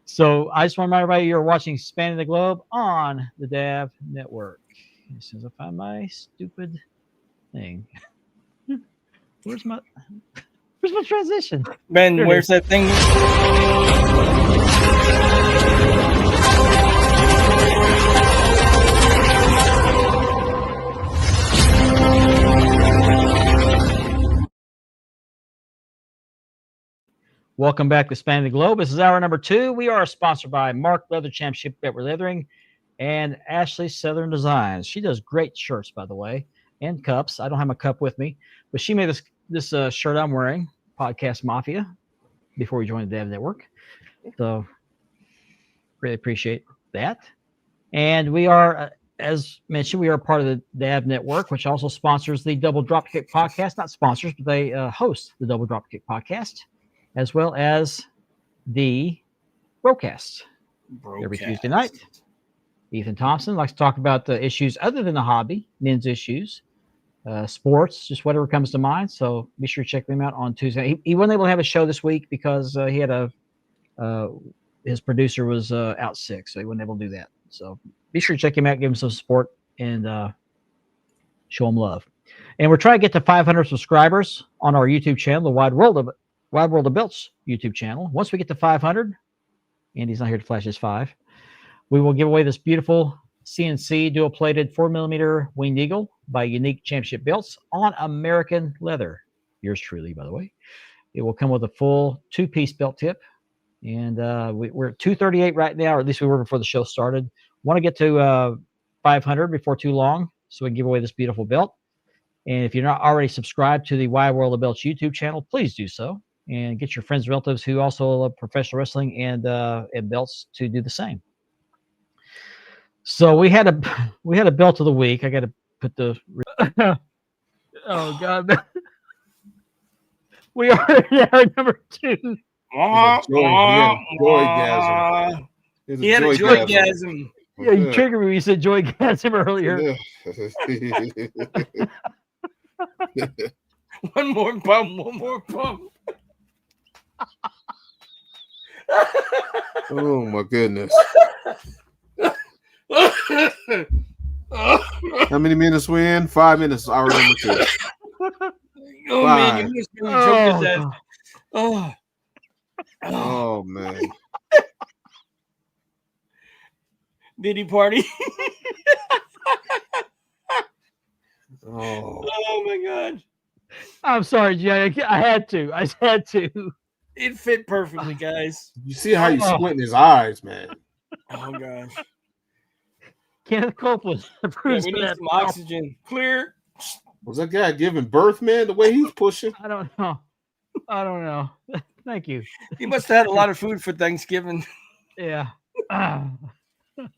So I just want to remind everybody you're watching Spanning the Globe on the DAV Network. As soon as I find my stupid thing. Where's my transition? Ben, where's that thing? Welcome back to Spanning the Globe. This is hour number 2. We are sponsored by Mark Leather Championship Betway Leathering and Ashley Southern Designs. She does great shirts, by the way, and cups. I don't have my cup with me, but she made this shirt I'm wearing, Podcast Mafia, before we joined the Dev Network. So really appreciate that. And we are, as mentioned, we are part of the Dev Network, which also sponsors the Double Dropkick Podcast. Not sponsors, but they host the Double Dropkick Podcast, as well as the Broadcast every Tuesday night. Ethan Thompson likes to talk about the issues other than the hobby, men's issues, sports, just whatever comes to mind. So be sure to check them out on Tuesday. He wasn't able to have a show this week because he had his producer was out sick, so he wasn't able to do that. So be sure to check him out, give him some support, and show him love. And we're trying to get to 500 subscribers on our YouTube channel, the Wide World of Belts YouTube channel. Once we get to 500, Andy's not here to flash his 5. We will give away this beautiful CNC dual-plated 4mm Winged Eagle by Unique Championship Belts on American leather. Yours truly, by the way. It will come with a full 2-piece belt tip. And we're at 238 right now, or at least we were before the show started. Want to get to 500 before too long so we can give away this beautiful belt. And if you're not already subscribed to the Wide World of Belts YouTube channel, please do so. And get your friends and relatives who also love professional wrestling and belts to do the same. So we had a belt of the week. I got to put the oh god, we are at hour number 2. He had a joygasm. He had a joygasm. Yeah, you triggered me when you said joygasm earlier. Yeah. One more pump. Oh my goodness. How many minutes we in? 5 minutes. Hour number 2. Oh man, you missed me. You choked his ass. Oh man. Diddy party. Oh my god. I'm sorry, Jay. I had to. I had to. It fit perfectly, guys. You see how he's squinting his eyes, man. Oh gosh. Kenneth Copeland. Yeah, we need some oxygen. Clear. Was that guy giving birth, man? The way he's pushing. I don't know. Thank you. He must have had a lot of food for Thanksgiving. Yeah. There's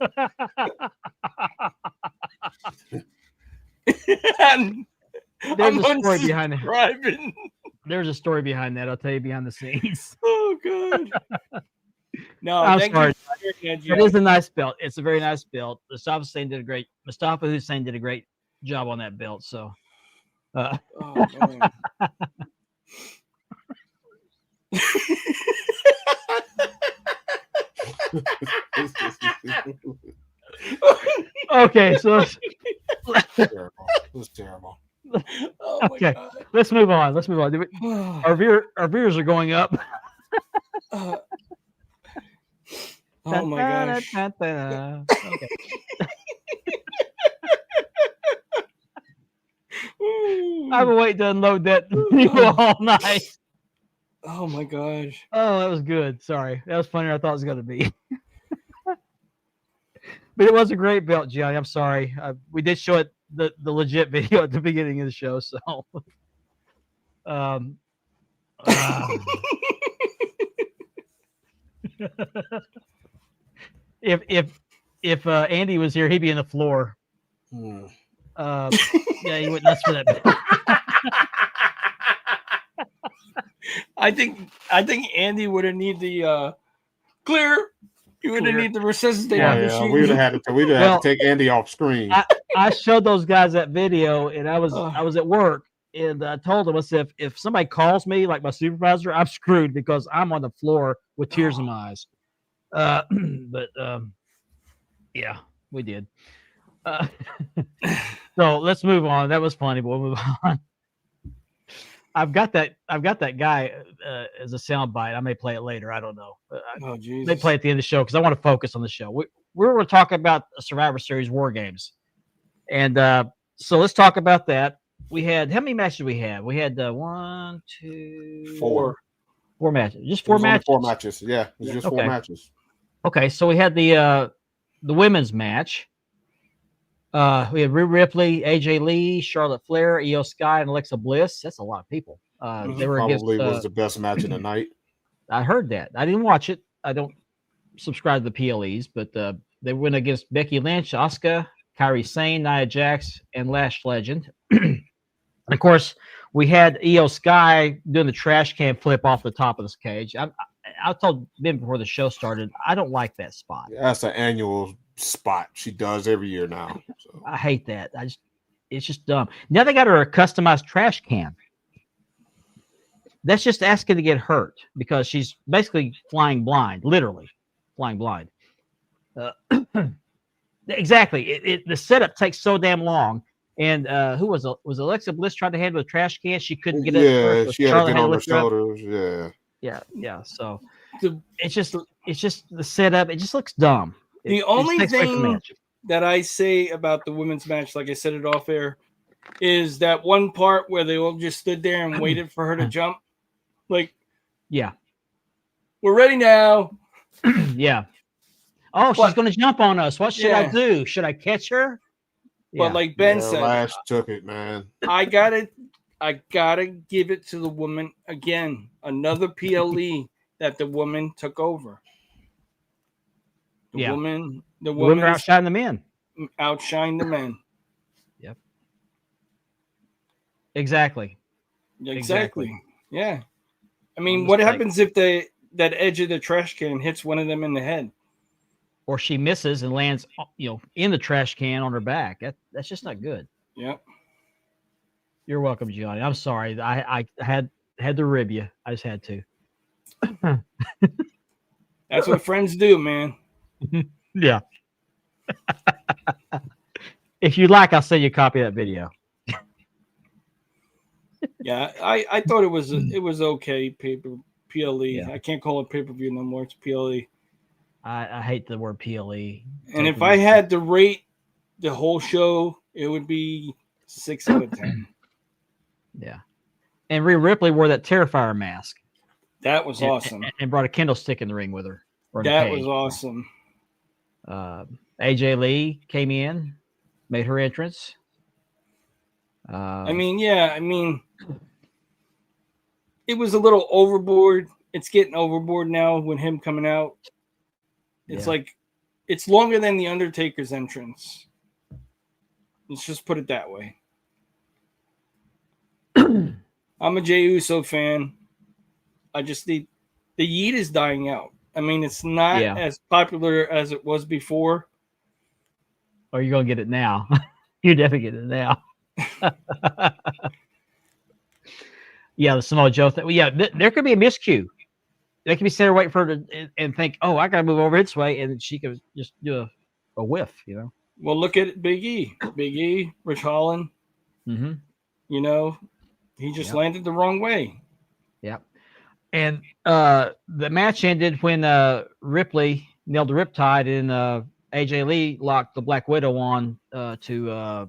a story behind that. There's a story behind that. I'll tell you behind the scenes. Oh god. No, I'm sorry. It is a nice belt. It's a very nice belt. Mustafa Hussein did a great job on that belt. So oh, man. Okay, so Terrible. It was terrible. Oh my okay, god. let's move on. Our viewers are going up. Oh my gosh. Okay. I've been waiting to unload that all night. Oh my gosh. Oh, that was good. Sorry. That was funnier than I thought it was going to be. But it was a great belt, Gianni. I'm sorry. We did show it the legit video at the beginning of the show. So Um, uh, if Andy was here, he'd be in the floor. Hmm. Yeah, he went nuts for that. I think Andy would have need the clear. You would have Clear. need the resuscitating Oh, yeah, machine. we would have had to. We'd have had to take Andy off screen. I showed those guys that video, and I was Oh. at work, and I told them, I said, if somebody calls me like my supervisor, I'm screwed because I'm on the floor with tears in my eyes. But yeah, we did. So let's move on. That was funny, but we'll move on. I've got that guy as a soundbite. I may play it later. I don't know. Oh, Jesus. May play at the end of the show because I want to focus on the show. We were talking about Survivor Series War Games, and so let's talk about that. We had how many matches we had? We had 1, 2, 4 matches. Just It 4 was only matches. 4 matches. Yeah, it was just 4 Okay. matches. Okay, so we had the women's match. We had Rhea Ripley, AJ Lee, Charlotte Flair, Io Sky, and Alexa Bliss. That's a lot of people. They were Probably against. was the best match of the night. I heard that. I didn't watch it. I don't subscribe to the PLEs, but they went against Becky Lynch, Asuka, Kairi Sane, Nia Jax, and Lash Legend. Of course, we had Io Sky doing the trash can flip off the top of this cage. I told Ben before the show started, I don't like that spot. That's an annual spot she does every year now. So. I hate that. It's just dumb. Now they got her a customized trash can. That's just asking to get hurt because she's basically flying blind, literally flying blind. Exactly. The setup takes so damn long. And who was Alexa Bliss trying to handle the trash can? She couldn't get it. Yeah, she had Charlotte to get on her lift her up. shoulders. Yeah. Yeah. So The- it's just the setup. It just looks dumb. The It only takes away from the thing match. that I say about the women's match, like I said it off air, is that one part where they all just stood there and waited for her to jump. Like, Yeah. we're ready now. Yeah. Oh, she's But- going to jump on us. What should I Yeah. do? Should I catch her? But Yeah. like Ben Yeah, said, Lash took it, man. I gotta give it to the woman again. Another PLE that the woman took over. The women the women are outshining the men. outshine the men. Exactly. Exactly. Yeah. I mean, On what the happens if that edge of the trash can hits one of them in the head? Or she misses and lands, in the trash can on her back. That's just not good. Yep. You're welcome, Johnny. I'm sorry. I had to rib you. I just had to. That's what friends do, man. Yeah. If you'd like, I'll send you a copy of that video. Yeah, I thought it was okay. PLE. Yeah. I can't call it pay per view no more. It's PLE. I hate the word PLE. And if I had to rate the whole show, it would be 6 out of 10. Yeah. And Rhea Ripley wore that Terrifier mask. That was awesome. And brought a kendo stick in the ring with her. or in a That cage. was awesome. AJ Lee came in, made her entrance. I mean, it was a little overboard. It's getting overboard now with him coming out. It's like it's longer than the Undertaker's entrance. Let's just put it that way. I'm a Jey Uso fan. I just need the Yeet is dying out. I mean, it's not as popular as it was before. Oh, you're gonna get it now. You're definitely getting it now. The Samoa Joe thing. Well, there could be a miscue. They could be sitting there waiting for her to and think, "Oh, I gotta move over this way," and she could just do a whiff, Well, look at Big E. Big E, Rich Holland. Mm-hmm. He just landed the wrong way. Yep. And the match ended when Ripley nailed the riptide and AJ Lee locked the Black Widow on to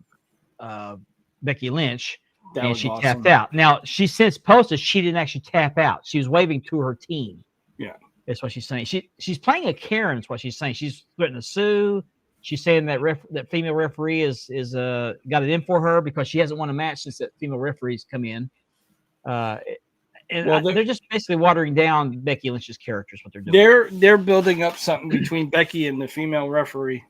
Becky Lynch, and she tapped out. Now, she since posted she didn't actually tap out. She was waving to her team. Yeah. That's what she's saying. She's playing a Karen is what she's saying. She's threatening to sue. She's saying that that female referee is got it in for her because she hasn't won a match since that female referee's come in. And Well, they're just basically watering down Becky Lynch's character. Is what they're doing. they're building up something between Becky and the female referee.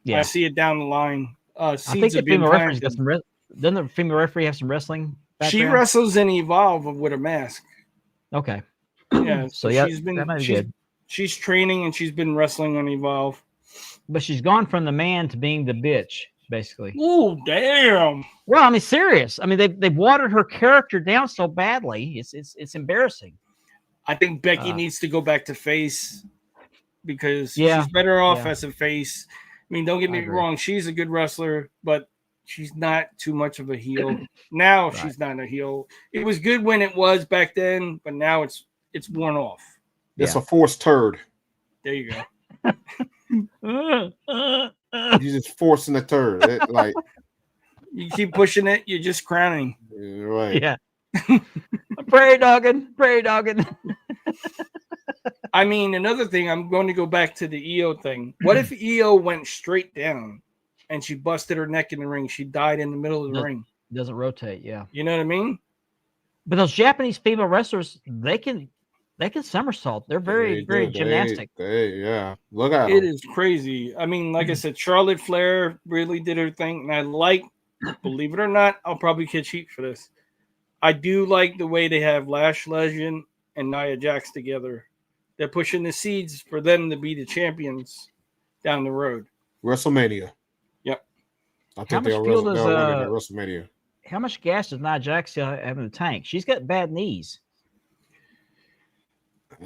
Yeah, I see it down the line. I think Seeds the have been female referee's got planted. some. Doesn't the female referee have some wrestling She background? wrestles in Evolve with a mask. Okay. Yeah, So yeah, she's been that might be good. she's training and she's been wrestling on Evolve. But she's gone from the man to being the bitch, basically. Oh damn! Well, I mean, serious. I mean, they've watered her character down so badly. It's embarrassing. I think Becky needs to go back to face because Yeah, she's better off yeah. as a face. I mean, don't get me agree. wrong, she's a good wrestler, but she's not too much of a heel. Now she's not a heel. It was good when it was back then, but now it's worn off. It's a forced turd. There you go. You're just forcing a turd. Like You keep pushing it, you're just crowning. right. Yeah. Prairie dogging. I mean, another thing, I'm going to go back to the EO thing. What if EO went straight down and she busted her neck in the ring? She died in the middle of the ring. Doesn't rotate, yeah. You know what I mean? But those Japanese female wrestlers, they can somersault. They're very gymnastic. Yeah. Look at It them. is crazy. I mean, like I said, Charlotte Flair really did her thing, and I like, believe it or not, I'll probably catch heat for this. I do like the way they have Lash Legend and Nia Jax together. They're pushing the seeds for them to be the champions down the road. WrestleMania. Yep. I think How much they'll fuel run does it at WrestleMania. how much gas does Nia Jax have in the tank? She's got bad knees.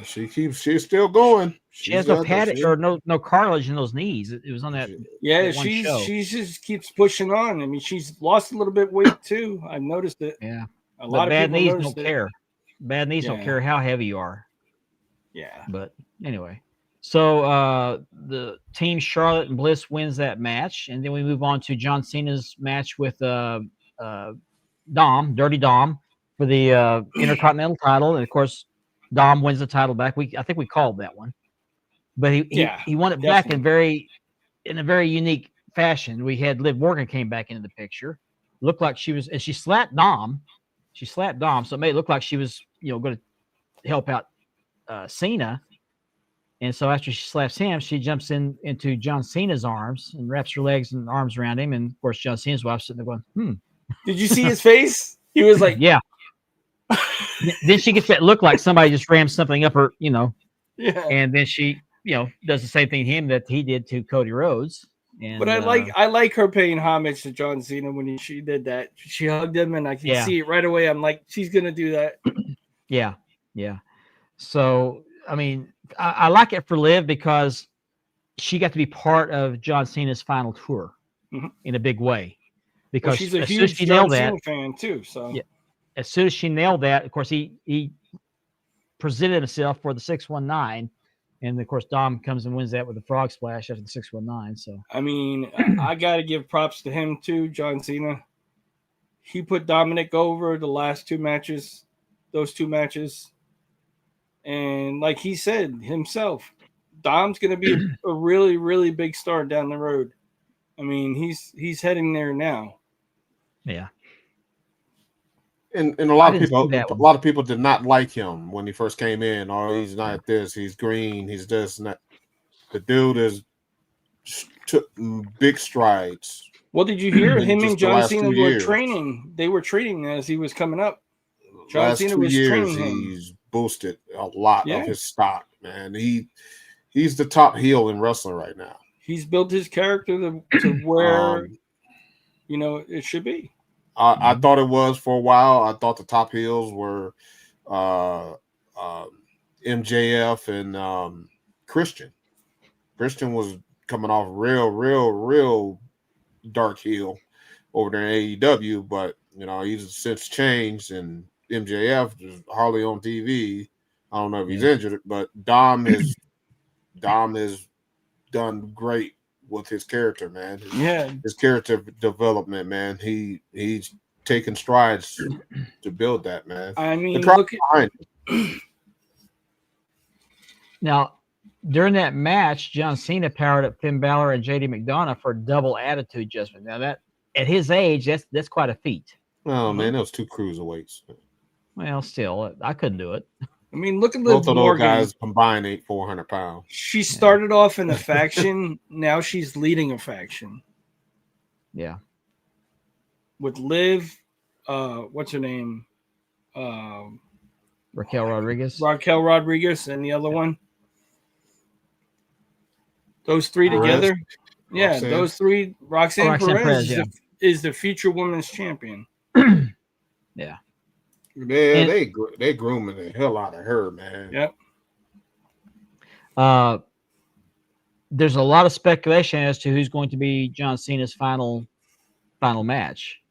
She's still going. She has no padding or no cartilage in those knees. It was on that. Yeah, that one show. she just keeps pushing on. I mean, she's lost a little bit weight too. I've noticed it. Yeah. A lot of bad people knees noticed don't it. care. Bad knees don't Yeah. care how heavy you are. Yeah. But anyway, so the team Charlotte and Bliss wins that match, and then we move on to John Cena's match with Dirty Dom, for the Intercontinental title, and of course, Dom wins the title back. I think we called that one, but he won it back in a very unique fashion. We had Liv Morgan came back into the picture, looked like she was, and she slapped Dom. So it made it look like she was, going to help out Cena. And so after she slaps him, she jumps into John Cena's arms and wraps her legs and arms around him. And of course, John Cena's wife sitting there going, Did you see his face? He was like, yeah. Then she gets that look like somebody just rammed something up her, yeah. And then she, does the same thing to him that he did to Cody Rhodes. And, But I like her paying homage to John Cena when she did that. She hugged him, and I can see it right away. I'm like, she's gonna do that. Yeah. So I mean, I like it for Liv because she got to be part of John Cena's final tour in a big way. Because she's a as soon as huge she John nailed Cena that, fan too. So as soon as she nailed that, of course, he presented himself for the 619. And of course, Dom comes and wins that with a frog splash after the 619. So I mean, I got to give props to him too, John Cena. He put Dominic over the last those two matches, and like he said himself, Dom's going to be a really, really big star down the road. I mean, he's heading there now. Yeah. And a lot of people did not like him when he first came in. Oh, he's not this. He's green. He's this and that. The dude took big strides. Well, did you hear him and John Cena were years. training? They were training as he was coming up. John Last Cena 2 was years, training him. he's boosted a lot of his stock, man. He's the top heel in wrestling right now. He's built his character to where it should be. I thought it was for a while. I thought the top heels were MJF and Christian. Christian was coming off real dark heel over there in AEW, but he's since changed, and MJF is hardly on TV. I don't know if he's injured, but Dom has done great with his character, man. His character development, man. He's taken strides to build that, man. I mean, now during that match, John Cena powered up Finn Balor and JD McDonough for a double attitude adjustment. Now that at his age, that's quite a feat. Oh man, those two cruiserweights. Well, still, I couldn't do it. I mean, look at Both Liv of those Morgan. guys combined ain't 400 pounds. She started off in a faction. Now she's leading a faction Yeah. with Liv. What's her name? Raquel Rodriguez. Raquel Rodriguez and the other one. Those three together. Yeah, Roxanne. those three. Roxanne Perez yeah. is the future women's champion. Yeah. They grooming the hell out of her, man. Yep. There's a lot of speculation as to who's going to be John Cena's final match.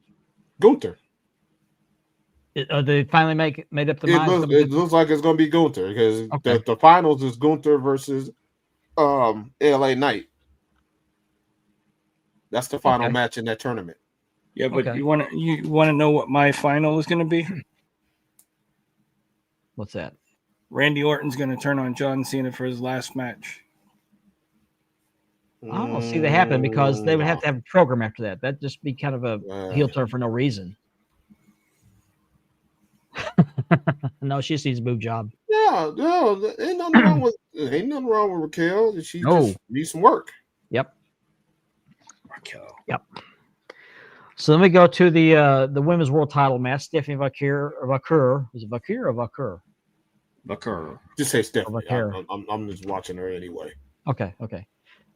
Gunther. They finally made up the It mind. looks like it's going to be Gunther because Okay. the finals is Gunther versus LA Knight. That's the final Okay. match in that tournament. Yeah, but Okay. you want to know what my final is going to be? What's that? Randy Orton's going to turn on John Cena for his last match. I don't see that happen because they would have to have a program after that. That'd just be kind of a heel turn for no reason. No, she just needs a boob job. Yeah, no, ain't nothing wrong with Raquel. She just needs some work. Yep. Raquel. Yep. So then we go to the women's world title match. Stephanie Vaquer. Is it Vaquer or Vaquer? Vaquer. Just say Stephanie. Vaquer. I'm just watching her anyway. Okay.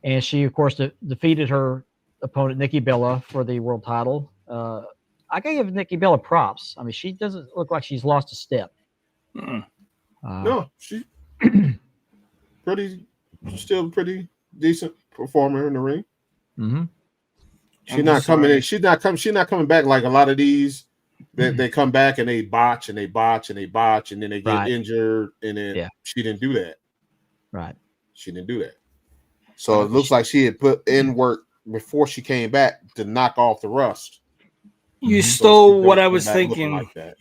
And she, of course, defeated her opponent, Nikki Bella, for the world title. I got to give Nikki Bella props. I mean, she doesn't look like she's lost a step. No, she's still pretty decent performer in the ring. Mm-hmm. She's not coming back like a lot of these. They come back and they botch and they botch and they botch and then they get injured and then she didn't do that. Right. She didn't do that. So it looks like she had put in work before she came back to knock off the rust. You stole what I was looking thinking, like that.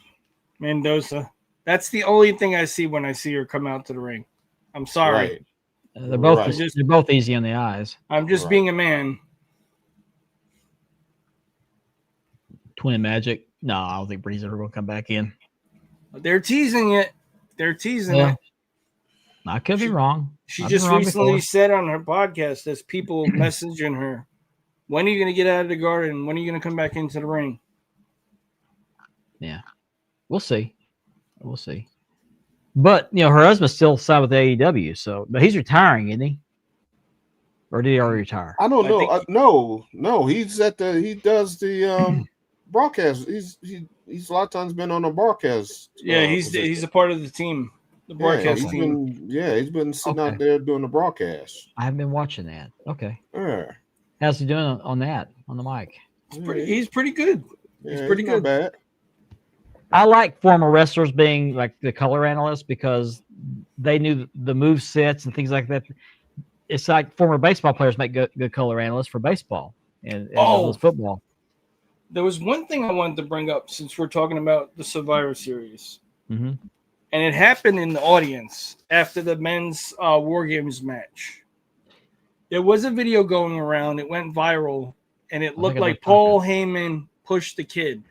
Mendoza. That's the only thing I see when I see her come out to the ring. I'm sorry. Right. They're both easy on the eyes. I'm just being a man. Twin Magic. No, I don't think Bree's ever going to come back in. They're teasing it. it. I could be wrong. She just recently said on her podcast as people messaging her, when are you going to get out of the garden? When are you going to come back into the ring? Yeah. We'll see. But, her husband's still signed with AEW, but he's retiring, isn't he? Or did he already retire? I don't know. No. He does the broadcast. He's a lot of times been on a broadcast. Yeah, he's a part of the team, the broadcast team. He's been sitting out there doing the broadcast. I haven't been watching that. Okay. Yeah. How's he doing on that, on the mic? He's pretty good. Yeah, he's pretty good. Not bad. I like former wrestlers being like the color analysts because they knew the move sets and things like that. It's like former baseball players make good color analysts for baseball and football. There was one thing I wanted to bring up since we're talking about the Survivor Series. Mm-hmm. And it happened in the audience after the men's War Games match. There was a video going around. It went viral, and it looked like Paul Heyman pushed the kid.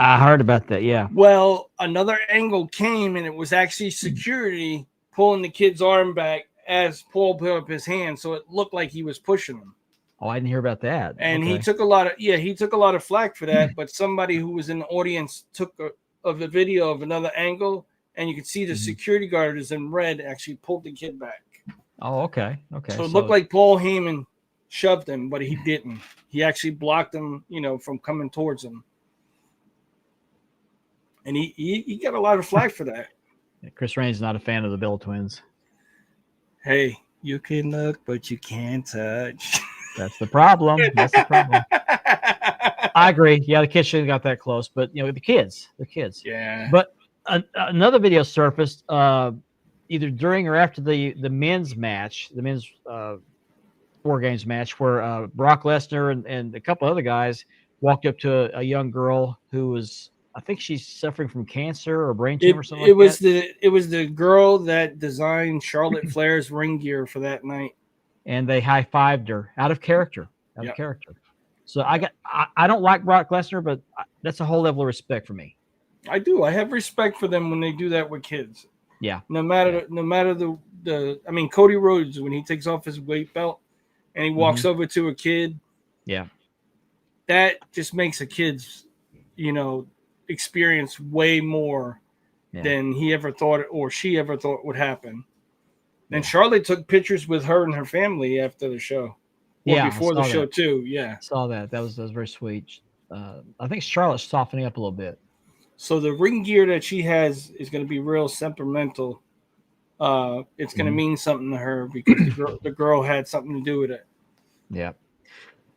I heard about that, yeah. Well, another angle came, and it was actually security pulling the kid's arm back as Paul put up his hand, so it looked like he was pushing him. Oh, I didn't hear about that. And he took a lot of flack for that, but somebody who was in the audience took a video of another angle, and you could see the security guard is in red actually pulled the kid back. Oh, okay. So it looked like Paul Heyman shoved him, but he didn't. He actually blocked him, from coming towards him. And he got a lot of flack for that. Chris Reigns is not a fan of the Bella Twins. Hey, you can look, but you can't touch. That's the problem. I agree. Yeah, the kids shouldn't have got that close, but the kids. Yeah. But another video surfaced either during or after the men's match, the men's War Games match, where Brock Lesnar and a couple other guys walked up to a young girl who was, I think she's suffering from cancer or brain tumor or something. It was the girl that designed Charlotte Flair's ring gear for that night. And they high-fived her out of character. Of character. So I don't like Brock Lesnar, but that's a whole level of respect for me. I do. I have respect for them when they do that with kids. Yeah. No matter the. I mean, Cody Rhodes, when he takes off his weight belt and he walks over to a kid, Yeah. that just makes a kid's, experience way more than he ever thought or she ever thought would happen. And Charlotte took pictures with her and her family after the show. Or before the show too. Yeah. Saw that. That was very sweet. I think Charlotte's softening up a little bit. So the ring gear that she has is going to be real sentimental. It's going to mean something to her because the girl had something to do with it. Yeah.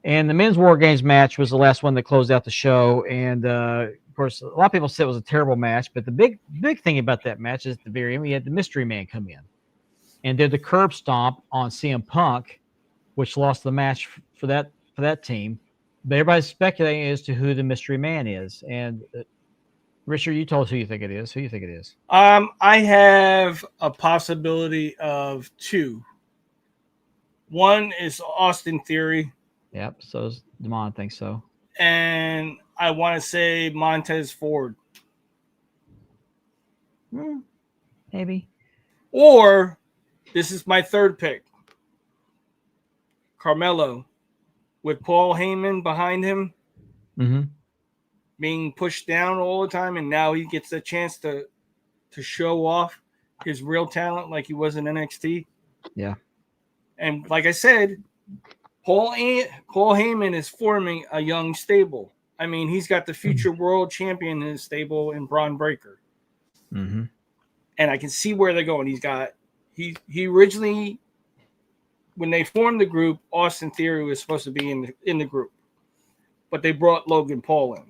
And the men's War Games match was the last one that closed out the show. And of course, a lot of people said it was a terrible match. But the big thing about that match is at the very end, we had the Mystery Man come in and did the curb stomp on CM Punk, which lost the match for that team. But everybody's speculating as to who the Mystery Man is. And Richard, you told us who you think it is. Who do you think it is? I have a possibility of two. One is Austin Theory. Yep. So Damon thinks so. And I want to say Montez Ford. Maybe. Or this is my third pick. Carmelo with Paul Heyman behind him. Being pushed down all the time, and now he gets a chance to show off his real talent like he was in NXT. Yeah. And like I said, Paul Heyman is forming a young stable. I mean, he's got the future world champion in his stable in Braun Breaker. And I can see where they're going. He originally, when they formed the group, Austin Theory was supposed to be in the group. But they brought Logan Paul in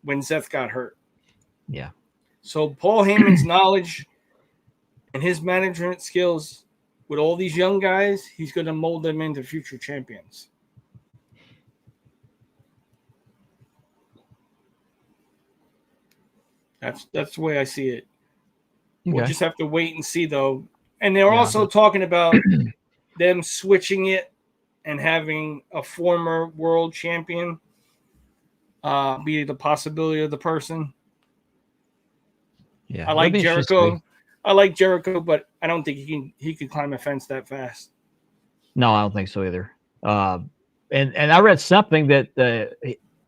when Seth got hurt. Yeah. So Paul Heyman's knowledge and his management skills with all these young guys, he's going to mold them into future champions. That's the way I see it. Okay. We'll just have to wait and see, though. And they're also talking about them switching it and having a former world champion be the possibility of the person. Yeah, I like Jericho. I like Jericho, but I don't think he can climb a fence that fast. No, I don't think so either. And I read something that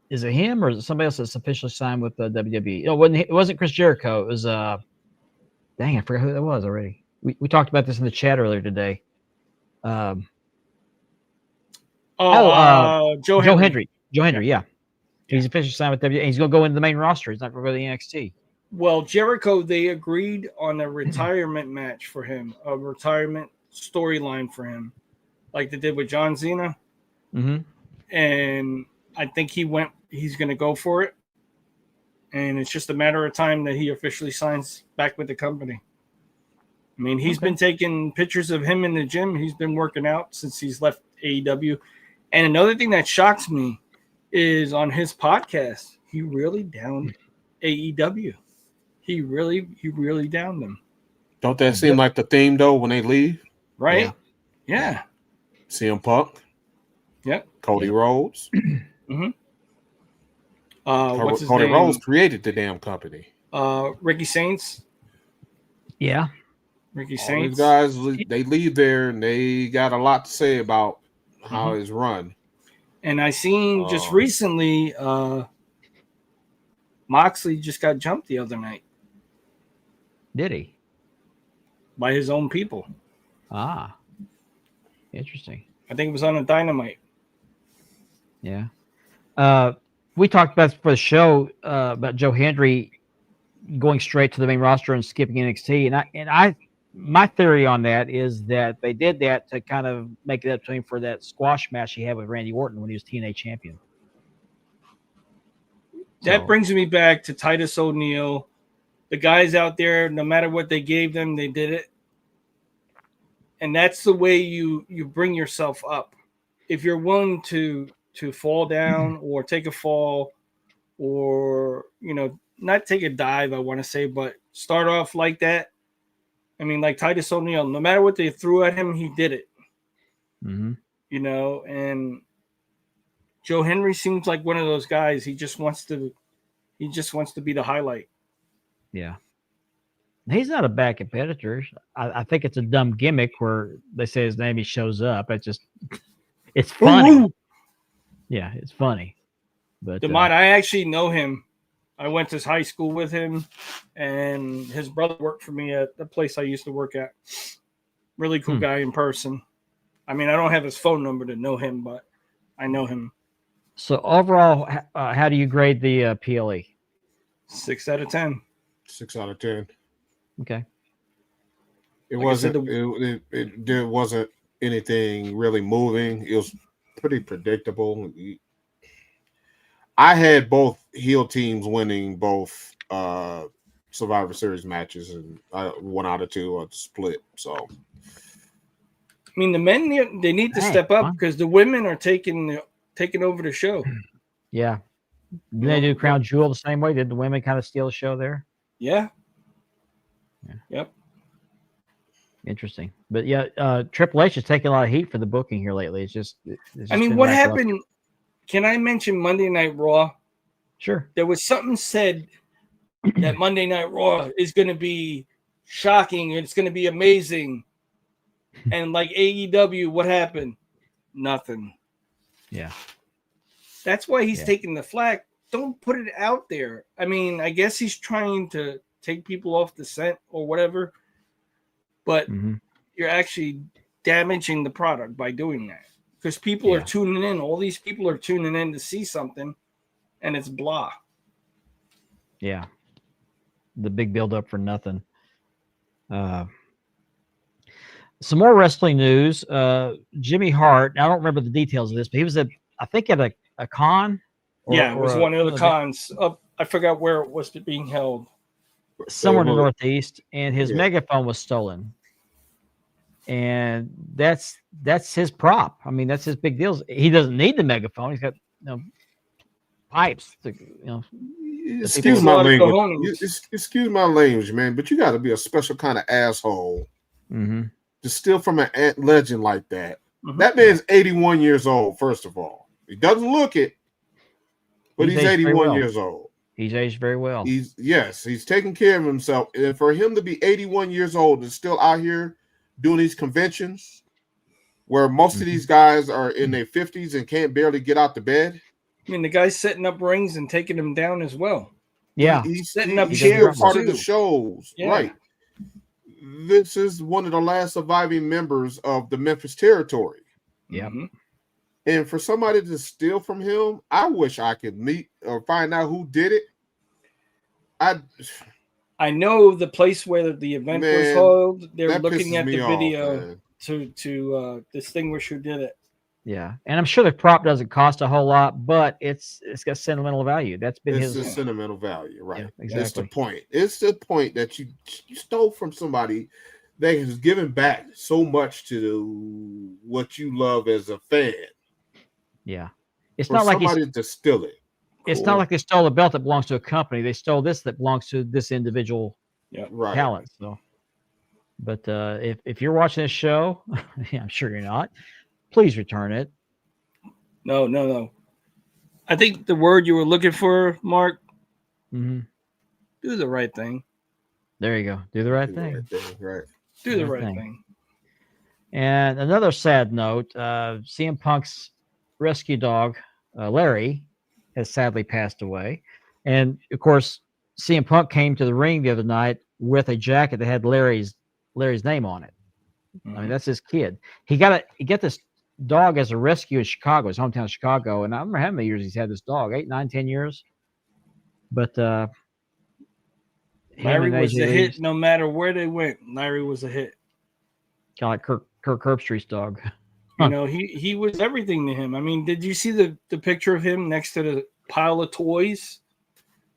is it him or is it somebody else that's officially signed with the WWE? It wasn't Chris Jericho. It was dang, I forgot who that was already. We talked about this in the chat earlier today. Joe Hendry. Joe Hendry, yeah. He's officially signed with WWE. He's going to go into the main roster. He's not going to go to the NXT. Well, Jericho, they agreed on a retirement match for him, a retirement storyline for him, like they did with John Cena. And I think he's going to go for it. And it's just a matter of time that he officially signs back with the company. I mean, he's been taking pictures of him in the gym. He's been working out since he's left AEW. And another thing that shocks me is on his podcast, he really downed AEW. He really downed them. Don't that seem like the theme, though, when they leave? Right? Yeah. CM Punk. Yep. Cody Rhodes. What's his Cody name? Rhodes created the damn company. Ricky Saints. Yeah. Ricky All Saints. these guys, they leave there and they got a lot to say about how it's run. And I seen just recently, Moxley just got jumped the other night. Did he? By his own people. Ah. Interesting. I think it was on a Dynamite. Yeah. We talked about for the show about Joe Hendry going straight to the main roster and skipping NXT. And my theory on that is that they did that to kind of make it up to him for that squash match he had with Randy Orton when he was TNA champion. That brings me back to Titus O'Neil. The guys out there, no matter what they gave them, they did it. And that's the way you bring yourself up. If you're willing to fall down or take a fall or, not take a dive, I want to say, but start off like that. I mean, like Titus O'Neil, no matter what they threw at him, he did it. And Joe Hendry seems like one of those guys. He just wants to He just wants to be the highlight. Yeah. He's not a bad competitor. I think it's a dumb gimmick where they say his name, he shows up. It's funny. Yeah, it's funny. But DeMont, I actually know him. I went to high school with him, and his brother worked for me at the place I used to work at. Really cool guy in person. I mean, I don't have his phone number to know him, but I know him. So overall, how do you grade the PLE? 6 out of 10. 6 out of 10. Okay. It Like I said, wasn't. There wasn't anything really moving. It was pretty predictable. I had both heel teams winning both Survivor Series matches, and 1 out of 2 split. So, I mean, the men, they need to step up because the women are taking over the show. Yeah. Did they do Crown Jewel the same way? Did the women kind of steal the show there? Yeah. Yep. Interesting. But yeah, Triple H is taking a lot of heat for the booking here lately. It's just I mean, what happened? Can I mention Monday Night Raw? Sure. There was something said that Monday Night Raw is going to be shocking. It's going to be amazing. And like AEW, what happened? Nothing. Yeah. That's why he's taking the flack. Don't put it out there. I mean, I guess he's trying to take people off the scent or whatever. But you're actually damaging the product by doing that. Because people are tuning in. All these people are tuning in to see something, and it's blah. Yeah. The big build-up for nothing. Some more wrestling news. Jimmy Hart, I don't remember the details of this, but he was I think at a con. It was one of the cons. I forgot where it was being held. Somewhere in the Northeast, and his megaphone was stolen. And that's his prop. I mean, that's his big deal. He doesn't need the megaphone. He's got pipes. Excuse my language. Excuse my language, man. But you got to be a special kind of asshole to steal from an legend like that. That man's 81 years old. First of all, he doesn't look it, but he's 81 years old. He's aged very well. He's taking care of himself. And for him to be 81 years old and still out here doing these conventions where most of these guys are in their 50s and can't barely get out the bed. I mean, the guy's setting up rings and taking them down as well. Yeah. He's setting up chairs part of the shows. Yeah. Right. This is one of the last surviving members of the Memphis territory. Yeah. And for somebody to steal from him, I wish I could meet or find out who did it. I know the place where the event was held. They're looking at the video to distinguish who did it. Yeah, and I'm sure the prop doesn't cost a whole lot, but it's got sentimental value. That's been his sentimental value, right? Yeah, exactly. That's the point. It's the point that you stole from somebody that has given back so much to what you love as a fan. Yeah, it's not like somebody to steal it. It's not like they stole a belt that belongs to a company. They stole this that belongs to this individual talent. So, but if you're watching this show, I'm sure you're not. Please return it. No. I think the word you were looking for, Mark. Do the right thing. There you go. Do the right thing. Right. Do the right thing. And another sad note: CM Punk's rescue dog, Larry, has sadly passed away. And of course, CM Punk came to the ring the other night with a jacket that had Larry's name on it. I mean, that's his kid. He got this dog as a rescue in Chicago, his hometown of Chicago. And I don't remember how many years he's had this dog, 8, 9, 10 years. But Larry was a hit no matter where they went. Larry was a hit. Kind of like Kirk Herbstreit's dog. You know, he was everything to him. I mean, did you see the picture of him next to the pile of toys?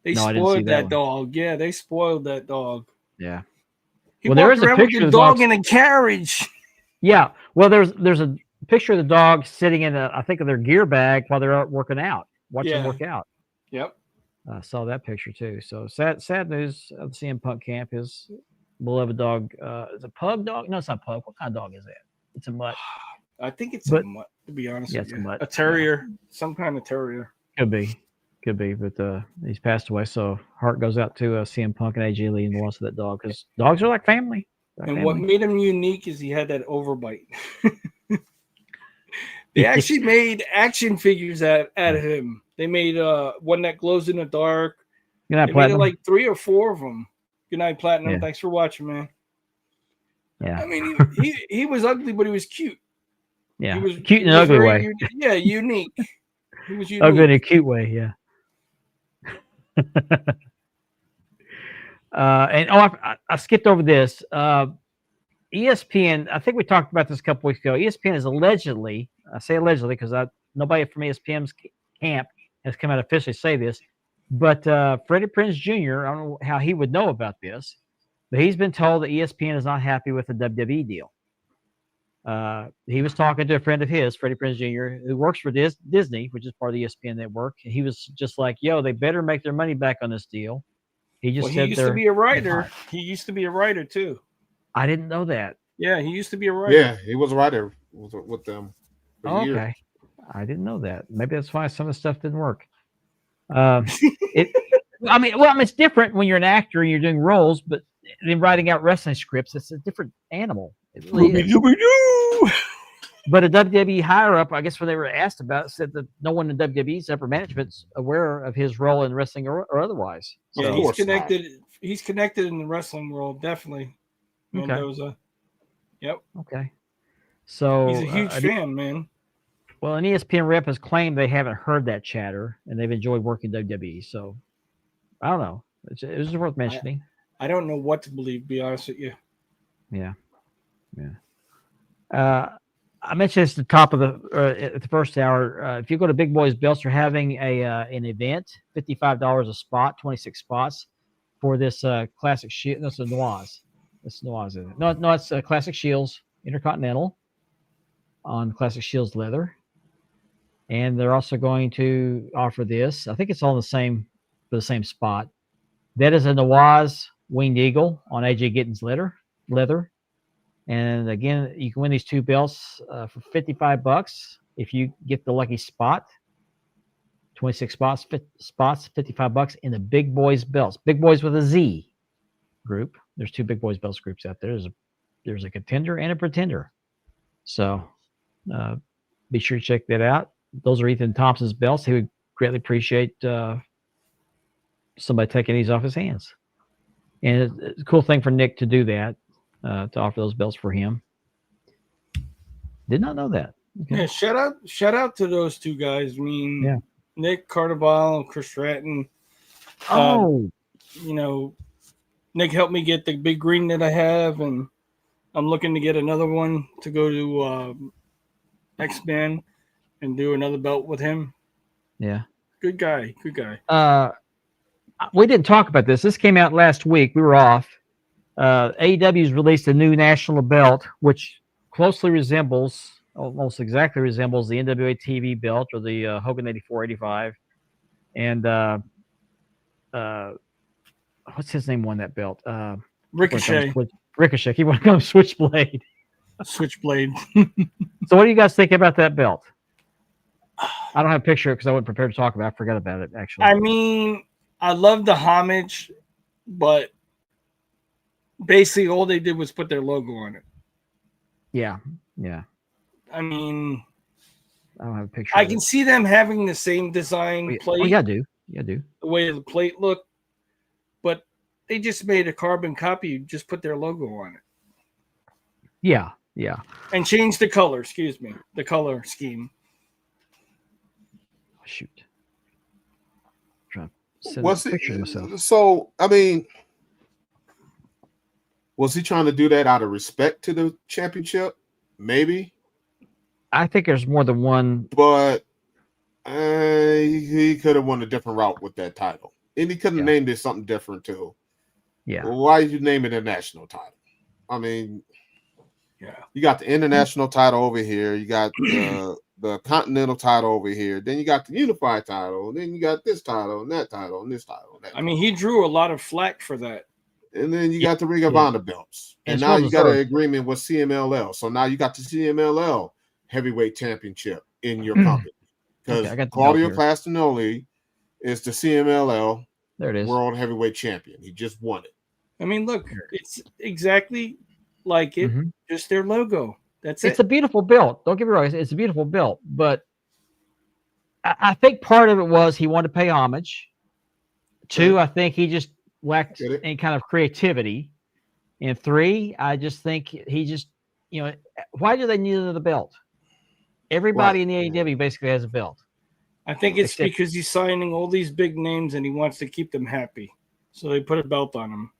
They spoiled that dog. Yeah, they spoiled that dog. Yeah. Well, there is a picture of the dog in a carriage. Yeah. Well, there's a picture of the dog sitting in I think of their gear bag while they're out working out, watching them work out. Yep. I saw that picture too. So sad news of the CM Punk camp. His beloved dog is a pug dog. No, it's not pug. What kind of dog is that? It's a mutt. I think it's a mutt, to be honest with you. It's a mutt. A terrier, some kind of terrier. Could be. Could be, but he's passed away. So heart goes out to CM Punk and AJ Lee and the loss of that dog, because dogs are like family. And what made him unique is he had that overbite. They actually made action figures out of him. They made one that glows in the dark. Good night, They Platinum. made like 3 or 4 of them. Good night, Platinum. Yeah. Thanks for watching, man. Yeah. I mean, he was ugly, but he was cute. Yeah. He was Cute in he an was ugly very way. Unique. He was unique. Ugly in a cute way, yeah. And I skipped over this. ESPN, I think we talked about this a couple weeks ago. ESPN is allegedly, I say allegedly because nobody from ESPN's camp has come out officially say this, but Freddie Prinze Jr., I don't know how he would know about this, but he's been told that ESPN is not happy with the WWE deal. He was talking to a friend of his, Freddie Prinze Jr., who works for Disney, which is part of the ESPN network. And he was just like, yo, they better make their money back on this deal. He just He said used to be a writer. He used to be a writer too. I didn't know that. Yeah, he used to be a writer. Yeah, he was a writer with them for Oh, years. okay. I didn't know that. Maybe that's why some of the stuff didn't work. It's different when you're an actor and you're doing roles, but then writing out wrestling scripts, it's a different animal. It really is. But a WWE higher up, I guess, when they were asked about it, said that no one in WWE's upper management's aware of his role in wrestling or otherwise. Yeah, Of he's course connected. not. He's connected in the wrestling world, definitely. Mendoza. Yep. Okay. So He's a huge fan, man. Well, an ESPN rep has claimed they haven't heard that chatter and they've enjoyed working WWE. So I don't know. It was worth mentioning. I don't know what to believe, to be honest with you. Yeah. I mentioned this at the top of at the first hour. If you go to Big Boys Belts, they're having an event, $55 a spot, 26 spots for this Classic Shield. No, it's a Noirs. It's Noirs, isn't it? No, it's Classic Shields Intercontinental on Classic Shields leather. And they're also going to offer this. I think it's all for the same spot. That is a Noirs Winged Eagle on AJ Gittins leather. And again, you can win these 2 belts for $55 if you get the lucky spot. 26 spots, $55 in the Big Boys Belts. Big Boys with a Z group. There's 2 Big Boys Belts groups out there. There's a contender and a pretender. So be sure to check that out. Those are Ethan Thompson's belts. He would greatly appreciate somebody taking these off his hands. And it's a cool thing for Nick to do that. To offer those belts for him. Did not know that. Okay. Yeah, shout out to those 2 guys. I mean, Yeah. Nick Cardaval and Chris Stratton. Nick helped me get the big green that I have, and I'm looking to get another one to go to X-Men and do another belt with him. Yeah. Good guy. We didn't talk about this. This came out last week. We were off. AEW's released a new national belt, which almost exactly resembles the NWA TV belt or the Hogan 84-85. And what's his name won that belt? Ricochet. Ricochet. He won to Switchblade. Switchblade. So what do you guys think about that belt? I don't have a picture because I wasn't prepared to talk about it. I forgot about it, actually. I mean, I love the homage, but basically all they did was put their logo on it. Yeah. I mean, I don't have a picture. I can see them having the same design plate. Oh, yeah, I do. The way the plate looked, but they just made a carbon copy. Just put their logo on it. Yeah. And changed the color. Excuse me, the color scheme. Shoot. I'm trying to send a picture of myself. So, I mean, was he trying to do that out of respect to the championship? Maybe. I think there's more than one. But he could have won a different route with that title. And he could have named it something different too. Yeah. Well, why did you name it a national title? I mean, you got the international title over here. You got the continental title over here. Then you got the unified title. And then you got this title and that title and this title. And that I mean, he drew a lot of flack for that. And then you got the Ring of Honor belts. And now you got an agreement with CMLL. So now you got the CMLL heavyweight championship in your company. Because Claudio Castagnoli is the CMLL There it is. World Heavyweight Champion. He just won it. I mean, look, it's exactly like it, Mhm. just their logo. That's It's it. a beautiful belt. Don't get me wrong. It's a beautiful belt, but I think part of it was he wanted to pay homage. Two, I think he just lacked Get it? any kind of creativity. And three, I just think he just, why do they need another belt? Everybody in the AEW basically has a belt. I think it's Except- because he's signing all these big names and he wants to keep them happy. So they put a belt on him.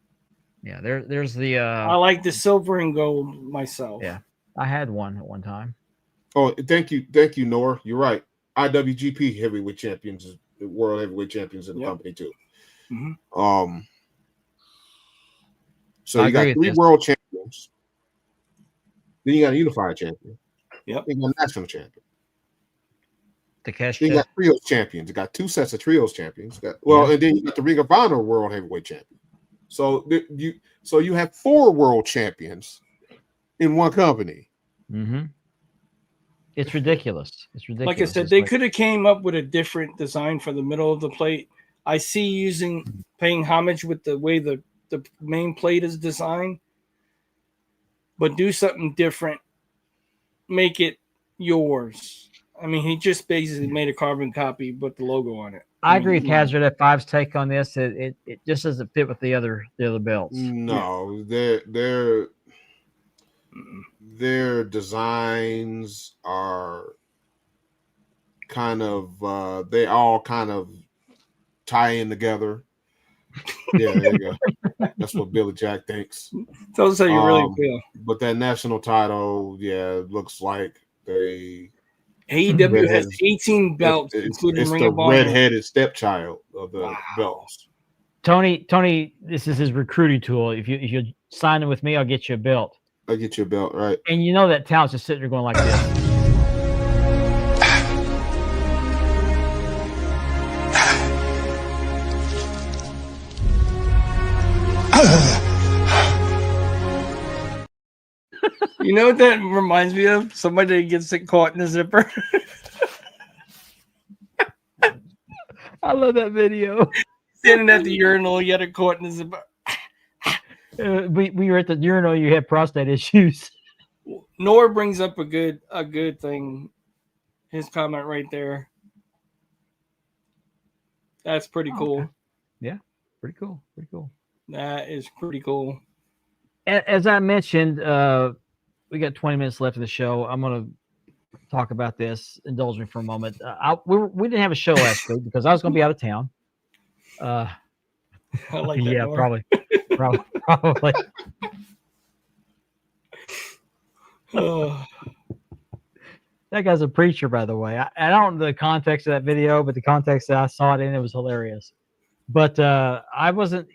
Yeah, there's the I like the silver and gold myself. Yeah. I had one at one time. Oh, thank you, Nora. You're right. IWGP Heavyweight Champions, World Heavyweight Champions in the company too. Mm-hmm. So I you got agree with 3 this. world champions. Then you got a unified champion. Yep. Then you got a national champion. Takeshi. Then you got trios champions. You got 2 sets of trios champions. And then you got the Ring of Honor World Heavyweight Champion. So you have 4 world champions in one company. Mm-hmm. It's ridiculous. It's ridiculous. Like I said, they could have came up with a different design for the middle of the plate. I see paying homage with the way the main plate is designed, but do something different. Make it yours. I mean, he just basically made a carbon copy, but the logo on it. I agree with Hazard at Five's take on this. It just doesn't fit with the other belts. No, their designs are kind of they all kind of tie in together. Yeah, there you go. That's what Billy Jack thinks. Tell us how you really feel. But that national title, it looks like they AEW has 18 belts, including it's Ring the of Honor. red-headed stepchild of the belts. Tony, this is his recruiting tool. If you sign in with me, I'll get you a belt. I'll get you a belt, right? And that talent's just sitting there going like this. You know what that reminds me of? Somebody that gets caught in a zipper. I love that video. Standing at the urinal, you had it caught in the zipper. We were at the urinal. You had prostate issues. Nor brings up a good thing. His comment right there. That's pretty cool. Okay. Yeah, pretty cool. Pretty cool. That is pretty cool. As I mentioned, we got 20 minutes left of the show. I'm going to talk about this. Indulge me for a moment. We didn't have a show last week because I was going to be out of town. I like that. Yeah, Nor. probably. Oh. That guy's a preacher, by the way. I don't know the context of that video, but the context that I saw it in, it was hilarious. But I wasn't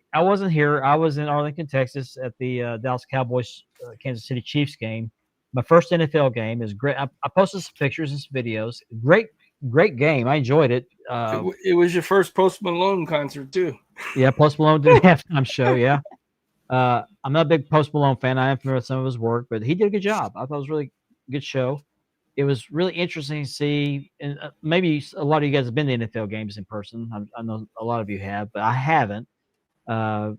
here. I was in Arlington, Texas, at the Dallas Cowboys Kansas City Chiefs game. My first NFL game. Is great. I posted some pictures and some videos. Great game. I enjoyed it. It was your first Post Malone concert too. Yeah, Post Malone did a halftime show. Yeah. I'm not a big Post Malone fan. I am familiar with some of his work, but he did a good job. I thought it was a really good show. It was really interesting to see, and maybe a lot of you guys have been to NFL games in person. I know a lot of you have, but I haven't. I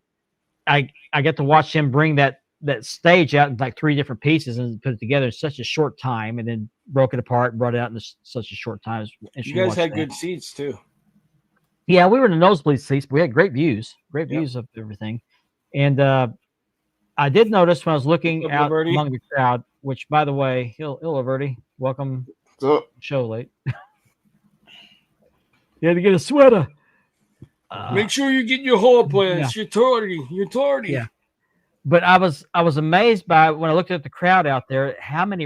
got to watch him bring that stage out in like 3 different pieces and put it together in such a short time, and then broke it apart and brought it out in such a short time. You guys had good seats too. Yeah, we were in the nosebleed seats, but we had great views of everything. And I did notice when I was looking out among the crowd, which, by the way, hello, Verdi. Welcome to the show late. You had to get a sweater. Make sure you get your whole place. You're tardy. Yeah. But I was amazed by when I looked at the crowd out there, how much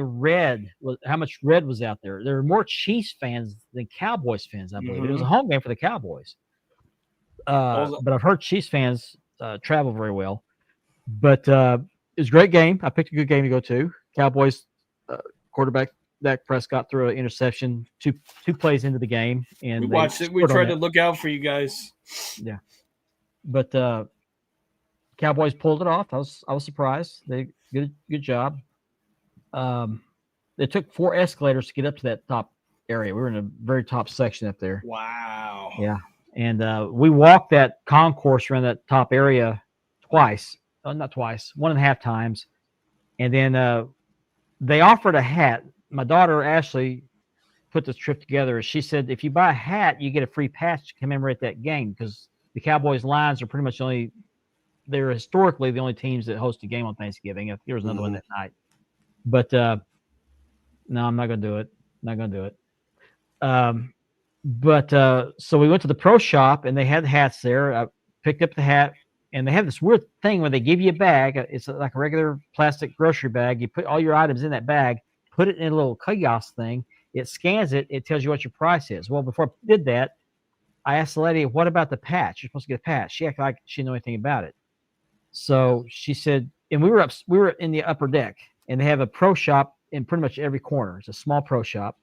red was out there. There were more Chiefs fans than Cowboys fans, I believe. Mm-hmm. It was a home game for the Cowboys. But I've heard Chiefs fans travel very well. But it was a great game. I picked a good game to go to. Cowboys quarterback Dak Prescott threw an interception two plays into the game, and we watched it. We tried to look out for you guys. Yeah, but Cowboys pulled it off. I was surprised. They good job. They took 4 escalators to get up to that top area. We were in a very top section up there. Wow. Yeah. And we walked that concourse around that top area twice. Not twice, 1.5 times. And then they offered a hat. My daughter, Ashley, put this trip together. She said, if you buy a hat, you get a free pass to commemorate that game because the Cowboys Lions are pretty much they're historically the only teams that host a game on Thanksgiving. If there was another one that night. But no, I'm not going to do it. Not going to do it. So we went to the pro shop and they had hats there. I picked up the hat and they have this weird thing where they give you a bag. It's like a regular plastic grocery bag. You put all your items in that bag, put it in a little kiosk thing. It scans it. It tells you what your price is. Well, before I did that, I asked the lady, what about the patch? You're supposed to get a patch. She acted like she didn't know anything about it. So she said, and we were in the upper deck and they have a pro shop in pretty much every corner. It's a small pro shop.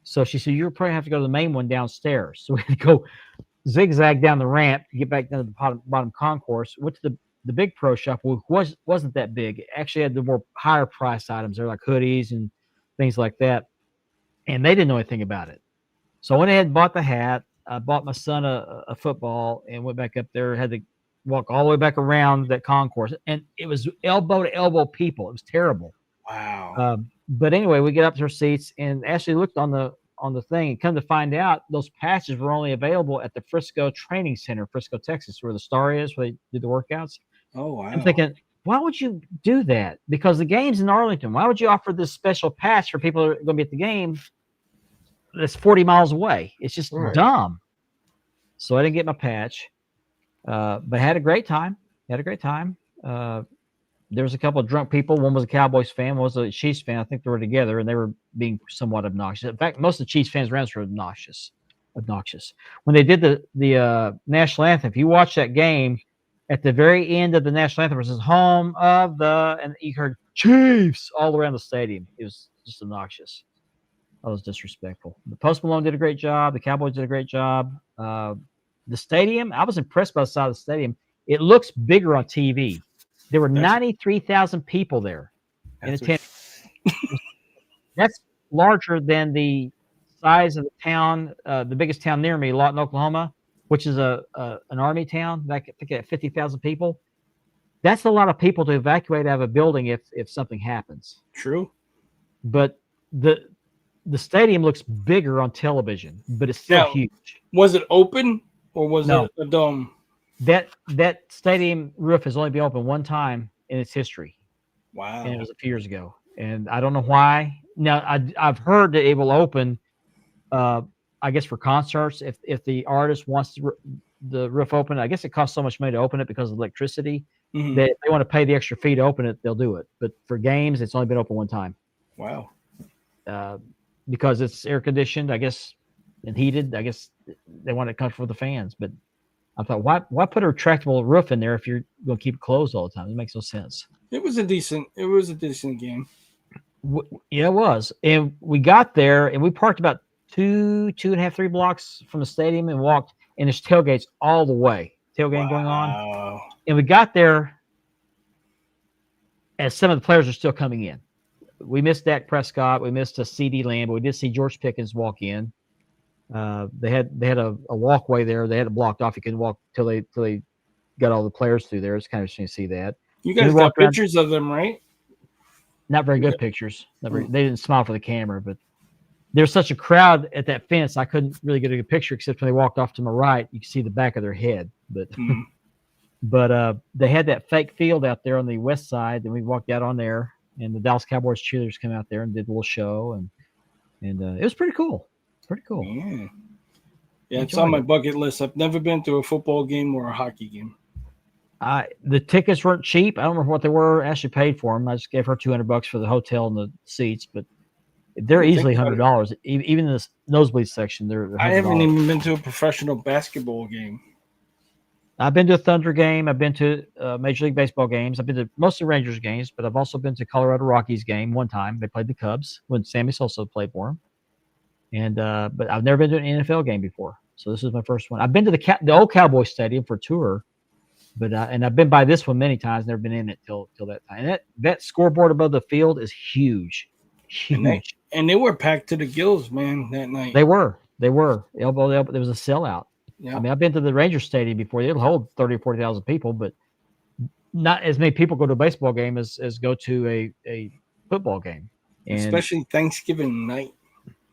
So she said, you'll probably have to go to the main one downstairs. So we had to go zigzag down the ramp to get back down to the bottom concourse. Went to the big pro shop, which wasn't that big. It actually had the more higher price items. They're like hoodies and things like that. And they didn't know anything about it. So I went ahead and bought the hat. I bought my son a football and went back up there. Had to walk all the way back around that concourse. And it was elbow to elbow people. It was terrible. Wow. But anyway, we get up to our seats and Ashley looked on the thing and come to find out those patches were only available at the Frisco Training Center, Frisco, Texas, where the Star is, where they do the workouts. Oh, wow. I'm thinking, why would you do that? Because the game's in Arlington. Why would you offer this special patch for people that are going to be at the game that's 40 miles away? It's just dumb. So I didn't get my patch, but had a great time. There was a couple of drunk people. One was a Cowboys fan, one was a Chiefs fan. I think they were together, and they were being somewhat obnoxious. In fact, most of the Chiefs fans around us were obnoxious. When they did the national anthem, if you watch that game, at the very end of the national anthem, it says "Home of the," and you heard Chiefs all around the stadium. It was just obnoxious. That was disrespectful. The Post Malone did a great job. The Cowboys did a great job. The stadium, I was impressed by the side of the stadium. It looks bigger on TV. There were 93,000 people there in attendance. That's larger than the size of the town, the biggest town near me, Lawton, Oklahoma, which is an army town. I think at 50,000 people. That's a lot of people to evacuate out of a building if something happens. True. But the stadium looks bigger on television, but it's still huge. Was it open or was No. it a dome? That stadium roof has only been open one time in its history. Wow. And it was a few years ago. And I don't know why. Now, I've heard that it will open, I guess, for concerts. If the artist wants the roof open, I guess it costs so much money to open it because of electricity. Mhm. That if they want to pay the extra fee to open it, they'll do it. But for games, it's only been open one time. Wow. Because it's air conditioned, I guess, and heated. I guess they want it comfortable for the fans. But I thought, why put a retractable roof in there if you're going to keep it closed all the time? It makes no sense. It was a decent game. Yeah, it was. And we got there and we parked about 2.5, 3 blocks from the stadium and walked, and there's tailgates all the way. Tailgating going on. And we got there as some of the players are still coming in. We missed Dak Prescott. We missed a CD Lamb, but we did see George Pickens walk in. They had a walkway there. They had it blocked off. You couldn't walk till they got all the players through there. It's kind of interesting to see that. You guys got pictures of them, right? Not very good pictures. They didn't smile for the camera, but there's such a crowd at that fence. I couldn't really get a good picture, except when they walked off to my right, you could see the back of their head. But but they had that fake field out there on the west side, and we walked out on there, and the Dallas Cowboys cheerleaders came out there and did a little show, and it was pretty cool. Pretty cool. Yeah, it's on my bucket list. I've never been to a football game or a hockey game. The tickets weren't cheap. I don't remember what they were. Ashley paid for them. I just gave her $200 for the hotel and the seats, but they're easily $100. Even in the nosebleed section, they're $100. I haven't even been to a professional basketball game. I've been to a Thunder game. I've been to Major League Baseball games. I've been to most of the Rangers games, but I've also been to Colorado Rockies game one time. They played the Cubs when Sammy Sosa played for them. And but I've never been to an NFL game before, so this is my first one. I've been to the old Cowboy Stadium for a tour, but and I've been by this one many times. Never been in it till that time. And that scoreboard above the field is huge. And they were packed to the gills, man, that night. They were elbow to elbow. There was a sellout. Yeah. I mean, I've been to the Rangers Stadium before. It'll hold 30 or 40,000 people, but not as many people go to a baseball game as go to a football game. And Especially Thanksgiving night.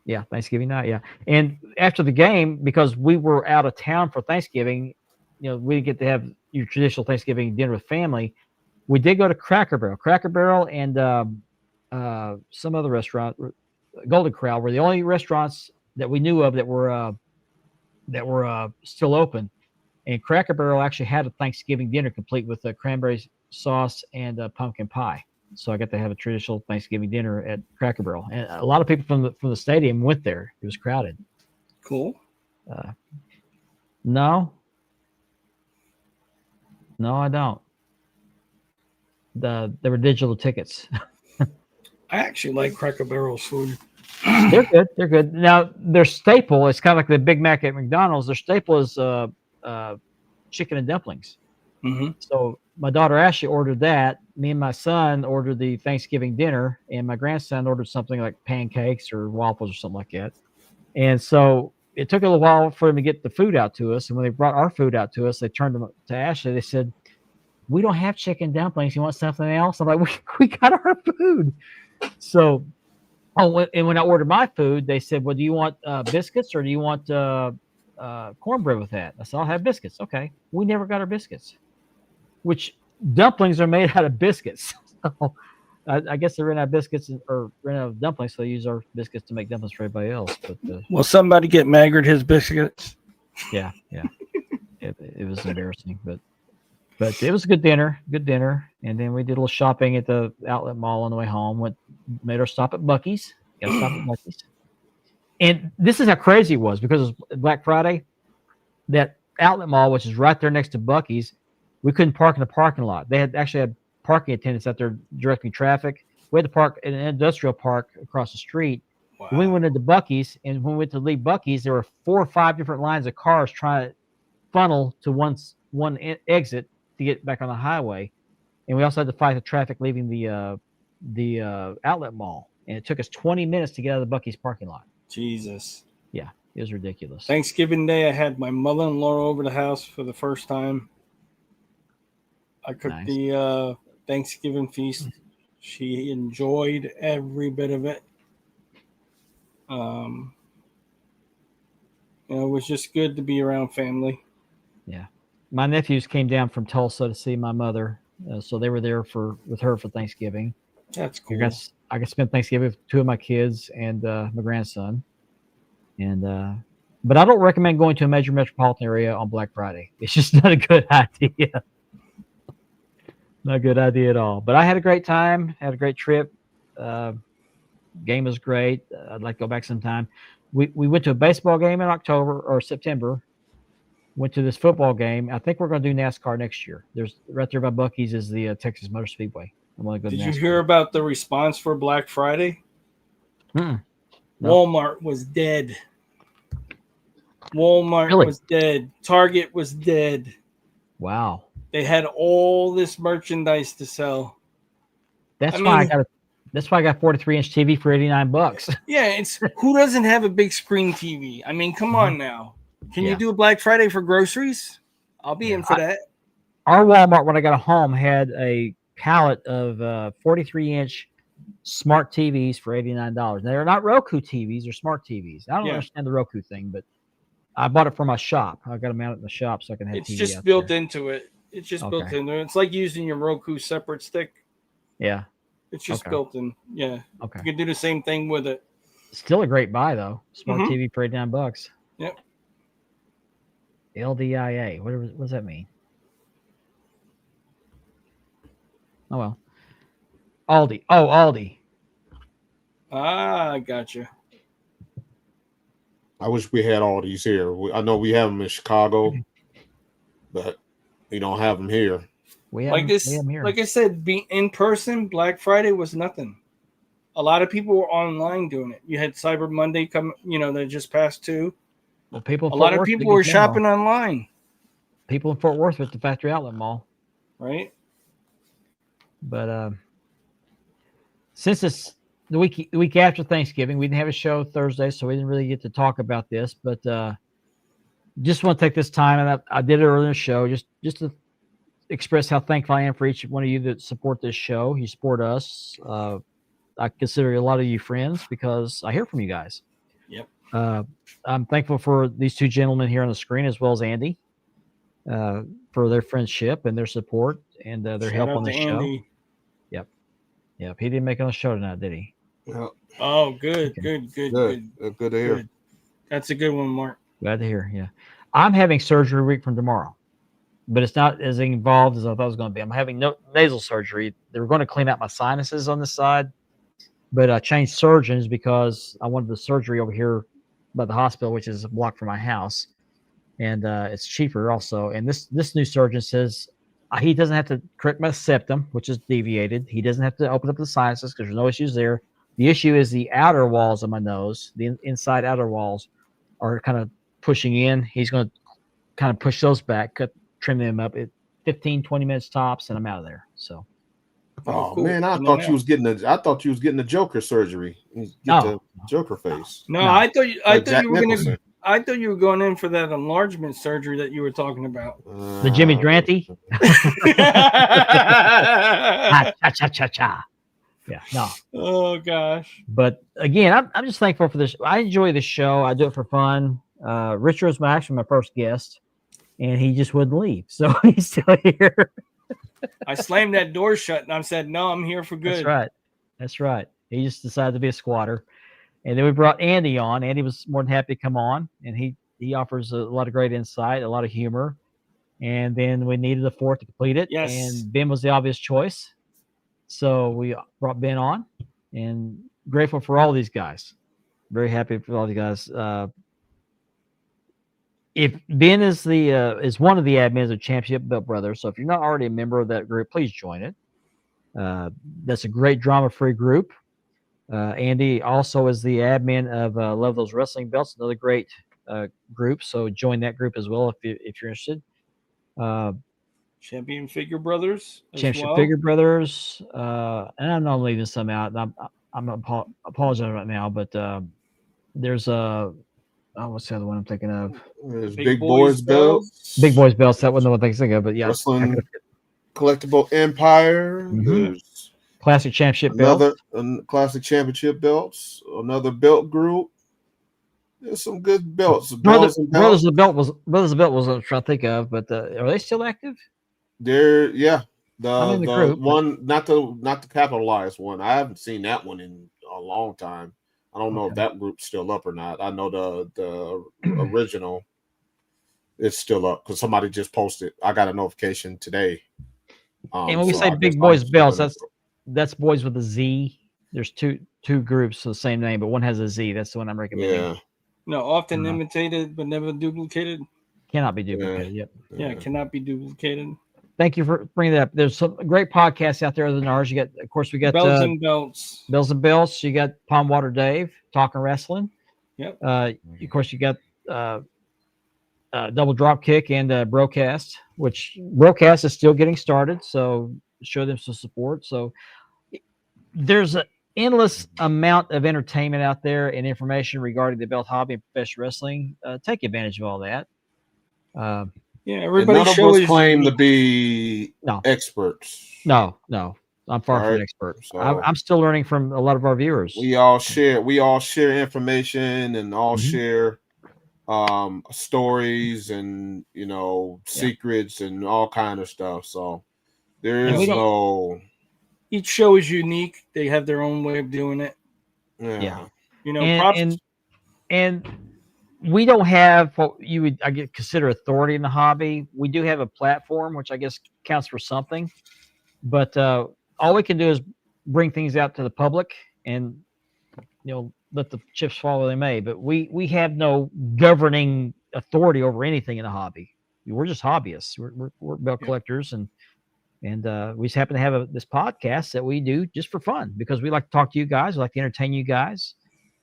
yeah, Thanksgiving night. Yeah. And after the game, because we were out of town for Thanksgiving, we didn't get to have your traditional Thanksgiving dinner with family. We did go to Cracker Barrel and some other restaurant, Golden Corral, were the only restaurants that we knew of that were still open. And Cracker Barrel actually had a Thanksgiving dinner complete with a cranberry sauce and a pumpkin pie. So I got to have a traditional Thanksgiving dinner at Cracker Barrel, and a lot of people from the stadium went there. It was crowded. Cool. No, I don't. There were digital tickets. I actually like Cracker Barrel's food. They're good. They're good. Now their staple, it's kind of like the Big Mac at McDonald's. Their staple is chicken and dumplings. Mm-hmm. So my daughter Ashley ordered that. Me and my son ordered the Thanksgiving dinner, and my grandson ordered something like pancakes or waffles or something like that. And so it took a little while for them to get the food out to us. And when they brought our food out to us, they turned them to Ashley. They said, "We don't have chicken dumplings. You want something else?" I'm like, "We got our food." So, and when I ordered my food, they said, "Well, do you want biscuits or do you want cornbread with that?" I said, "I'll have biscuits." Okay. We never got our biscuits, which dumplings are made out of biscuits. So I guess they ran out of biscuits or ran out of dumplings, so they use our biscuits to make dumplings for everybody else. But Will somebody get Maggard his biscuits? yeah, it was embarrassing, but it was a good dinner, and then we did a little shopping at the outlet mall on the way home. Made our stop at Buc-ee's. Got to stop at Buc-ee's. And this is how crazy it was, because it was Black Friday. That outlet mall, which is right there next to Buc-ee's, we couldn't park in the parking lot. They actually had parking attendants out there directing traffic. We had to park in an industrial park across the street. Wow. We went into Buc-ee's, and when we went to leave Buc-ee's, there were 4 or 5 different lines of cars trying to funnel to one exit to get back on the highway. And we also had to fight the traffic leaving the outlet mall. And it took us 20 minutes to get out of the Buc-ee's parking lot. Jesus. Yeah, it was ridiculous. Thanksgiving Day, I had my mother-in-law over the house for the first time. I cooked the Thanksgiving feast. She enjoyed every bit of it. It was just good to be around family. Yeah. My nephews came down from Tulsa to see my mother. So they were there with her for Thanksgiving. That's cool. I got to spend Thanksgiving with 2 of my kids and my grandson. And but I don't recommend going to a major metropolitan area on Black Friday. It's just not a good idea. Not a good idea at all. But I had a great time. Had a great trip. Game was great. I'd like to go back sometime. We went to a baseball game in October or September. Went to this football game. I think we're going to do NASCAR next year. There's right there by Buc-ee's is the Texas Motor Speedway. I'm going to go. Did to you NASCAR. hear about the response for Black Friday? No. Walmart was dead. Walmart Really? was dead. Target was dead. Wow. They had all this merchandise to sell. That's why I got 43-inch TV for $89. Yeah, it's who doesn't have a big screen TV? I mean, come on now. Can you do a Black Friday for groceries? I'll be in for that. Our Walmart, when I got home, had a pallet of 43-inch smart TVs for $89. Now, they're not Roku TVs; they're smart TVs. I don't understand the Roku thing, but I bought it for my shop. I got them out in the shop so I can have. It's TV just out built there. into it. It's just built into it. It's like using your Roku separate stick. Yeah. It's just built in. Yeah. Okay. You can do the same thing with it. Still a great buy though. Smart TV for $89. Yep. LDIA. What does that mean? Oh well. Aldi. Oh, Aldi. Ah, I gotcha. I wish we had all these here. I know we have them in Chicago, but we don't have them here. We have them here. Like I said, be in person. Black Friday was nothing. A lot of people were online doing it. You had Cyber Monday come, that just passed too. Well, a lot of people were shopping online. People in Fort Worth at the Factory Outlet Mall, right? But since it's the week after Thanksgiving, we didn't have a show Thursday, so we didn't really get to talk about this. But just want to take this time, and I did it earlier in the show, just to express how thankful I am for each one of you that support this show. You support us. I consider a lot of you friends because I hear from you guys. Yep. I'm thankful for these two gentlemen here on the screen, as well as Andy, for their friendship and their support and their Shout help out on the to show. Andy. Yep. He didn't make it on the show tonight, did he? Yeah, Oh, good, Okay. good. good to hear. Good. That's a good one, Mark. Glad to hear. Yeah. I'm having surgery a week from tomorrow, but it's not as involved as I thought it was going to be. I'm having nasal surgery. They were going to clean out my sinuses on this side, but I changed surgeons because I wanted the surgery over here by the hospital, which is a block from my house, and it's cheaper also. And this new surgeon says he doesn't have to correct my septum, which is deviated. He doesn't have to open up the sinuses because there's no issues there. The issue is the outer walls of my nose. The inside outer walls are kind of pushing in. He's going to kind of push those back, trim them up at 15, 20 minutes tops, and I'm out of there. So. Oh cool. man, I thought you was getting the Joker surgery. Get the Joker face. No, No. I thought Jack you were Nicholson. gonna. I thought you were going in for that enlargement surgery that you were talking about. The Jimmy Dranty. Cha. Yeah, no. Oh gosh. But again, I'm just thankful for this. I enjoy the show. I do it for fun. Richard was actually my first guest, and he just wouldn't leave, so he's still here. I slammed that door shut and I said, "No, I'm here for good." That's right. He just decided to be a squatter, and then we brought Andy on. Andy was more than happy to come on, and he offers a lot of great insight, a lot of humor. And then we needed a fourth to complete it, Yes. and Ben was the obvious choice. So we brought Ben on, and grateful for all these guys. Very happy for all the guys. If Ben is is one of the admins of Championship Belt Brothers, so if you're not already a member of that group, please join it. That's a great drama-free group. Andy also is the admin of Love Those Wrestling Belts, another great group. So join that group as well if you're interested. Champion Figure Brothers. As Championship well. Figure Brothers, and I know I'm leaving some out. And I'm apologizing right now, but there's what's the other one I'm thinking of? There's Big Big Boys Boys Belts. Big Boys Belts. That wasn't the one I think of, but yeah, Wrestling Collectible Empire. Mhm. There's Classic Championship Belt. another classic championship belts. Another belt group. There's some good belts. Brothers of the Belt was what I was trying to think of, but are they still active? There, yeah. I'm in The the group, one, not the capitalized one. I haven't seen that one in a long time. I don't know if that group's still up or not. I know the original is still up because somebody just posted. I got a notification today. And when we so say I Big guess Boys I'm still Belts, in it. that's boys with a Z. There's two groups of the same name, but one has a Z. That's the one I'm recommending. Yeah. No, often imitated but never duplicated. Cannot be duplicated. Yep. Yeah, cannot be duplicated. Thank you for bringing that up. There's some great podcasts out there other than ours. You got, of course, we got Bells and Belts. Bells and Belts. You got Palm Water Dave talking wrestling. Yep. Of course, you got Double Drop Kick and Broadcast, which Broadcast is still getting started. So show them some support. So there's an endless amount of entertainment out there and information regarding the belt hobby and professional wrestling. Take advantage of all that. Yeah, And everybody none of show us is claim to unique. be No. experts. No, I'm far from All an right. expert. So- I'm still learning from a lot of our viewers. We all share information and all share stories and secrets and all kind of stuff. So there And is we don't- Each show is unique. They have their own way of doing it. Yeah. You know, props. And we don't have what you would consider authority in the hobby. We do have a platform, which I guess counts for something. But all we can do is bring things out to the public and let the chips fall where they may. But we have no governing authority over anything in the hobby. We're just hobbyists. We're belt collectors, and we just happen to have this podcast that we do just for fun because we like to talk to you guys. We like to entertain you guys.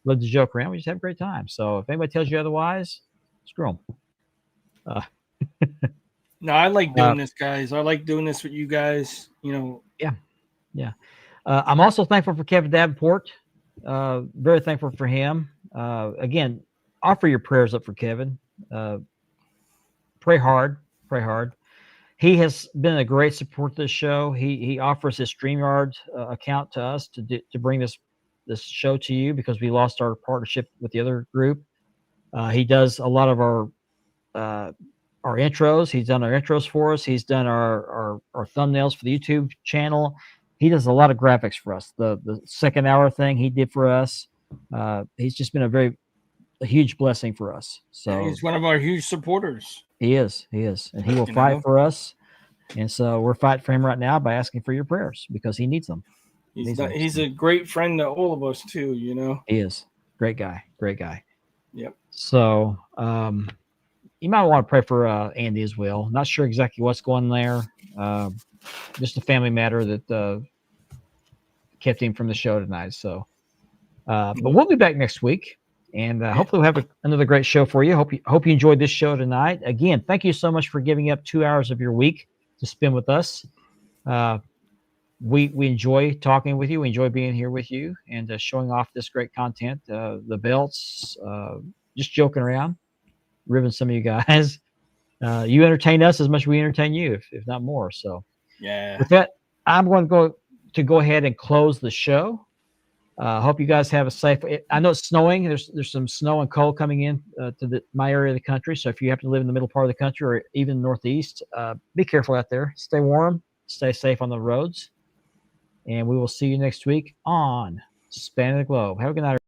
Love to joke around. We just have a great time. So if anybody tells you otherwise, screw them. No, I like doing this, guys. I like doing this with you guys. Yeah. I'm also thankful for Kevin Davenport. Very thankful for him. Again, offer your prayers up for Kevin. pray hard. Pray hard. He has been a great support to this show. He offers his StreamYard account to us to bring this show to you because we lost our partnership with the other group. He does a lot of our intros. He's done our intros for us. He's done our thumbnails for the YouTube channel. He does a lot of graphics for us. The second hour thing he did for us. He's just been a huge blessing for us. So he's one of our huge supporters. He is, and he will fight for us. And so we're fighting for him right now by asking for your prayers because he needs them. He's a great friend to all of us too. You know, he is great guy. Yep. So you might want to pray for Andy as well. Not sure exactly what's going there. Just a family matter that kept him from the show tonight. So, but we'll be back next week. And hopefully we'll have another great show for you. Hope you enjoyed this show tonight. Again, thank you so much for giving up 2 hours of your week to spend with us. We enjoy talking with you. We enjoy being here with you and showing off this great content. The belts, just joking around, ribbing some of you guys. You entertain us as much as we entertain you, if not more. So, yeah. With that, I'm going to go ahead and close the show. Hope you guys have a safe. I know it's snowing. There's some snow and cold coming in to my area of the country. So if you happen to live in the middle part of the country or even northeast, be careful out there. Stay warm. Stay safe on the roads. And we will see you next week on Spanning the Globe. Have a good night.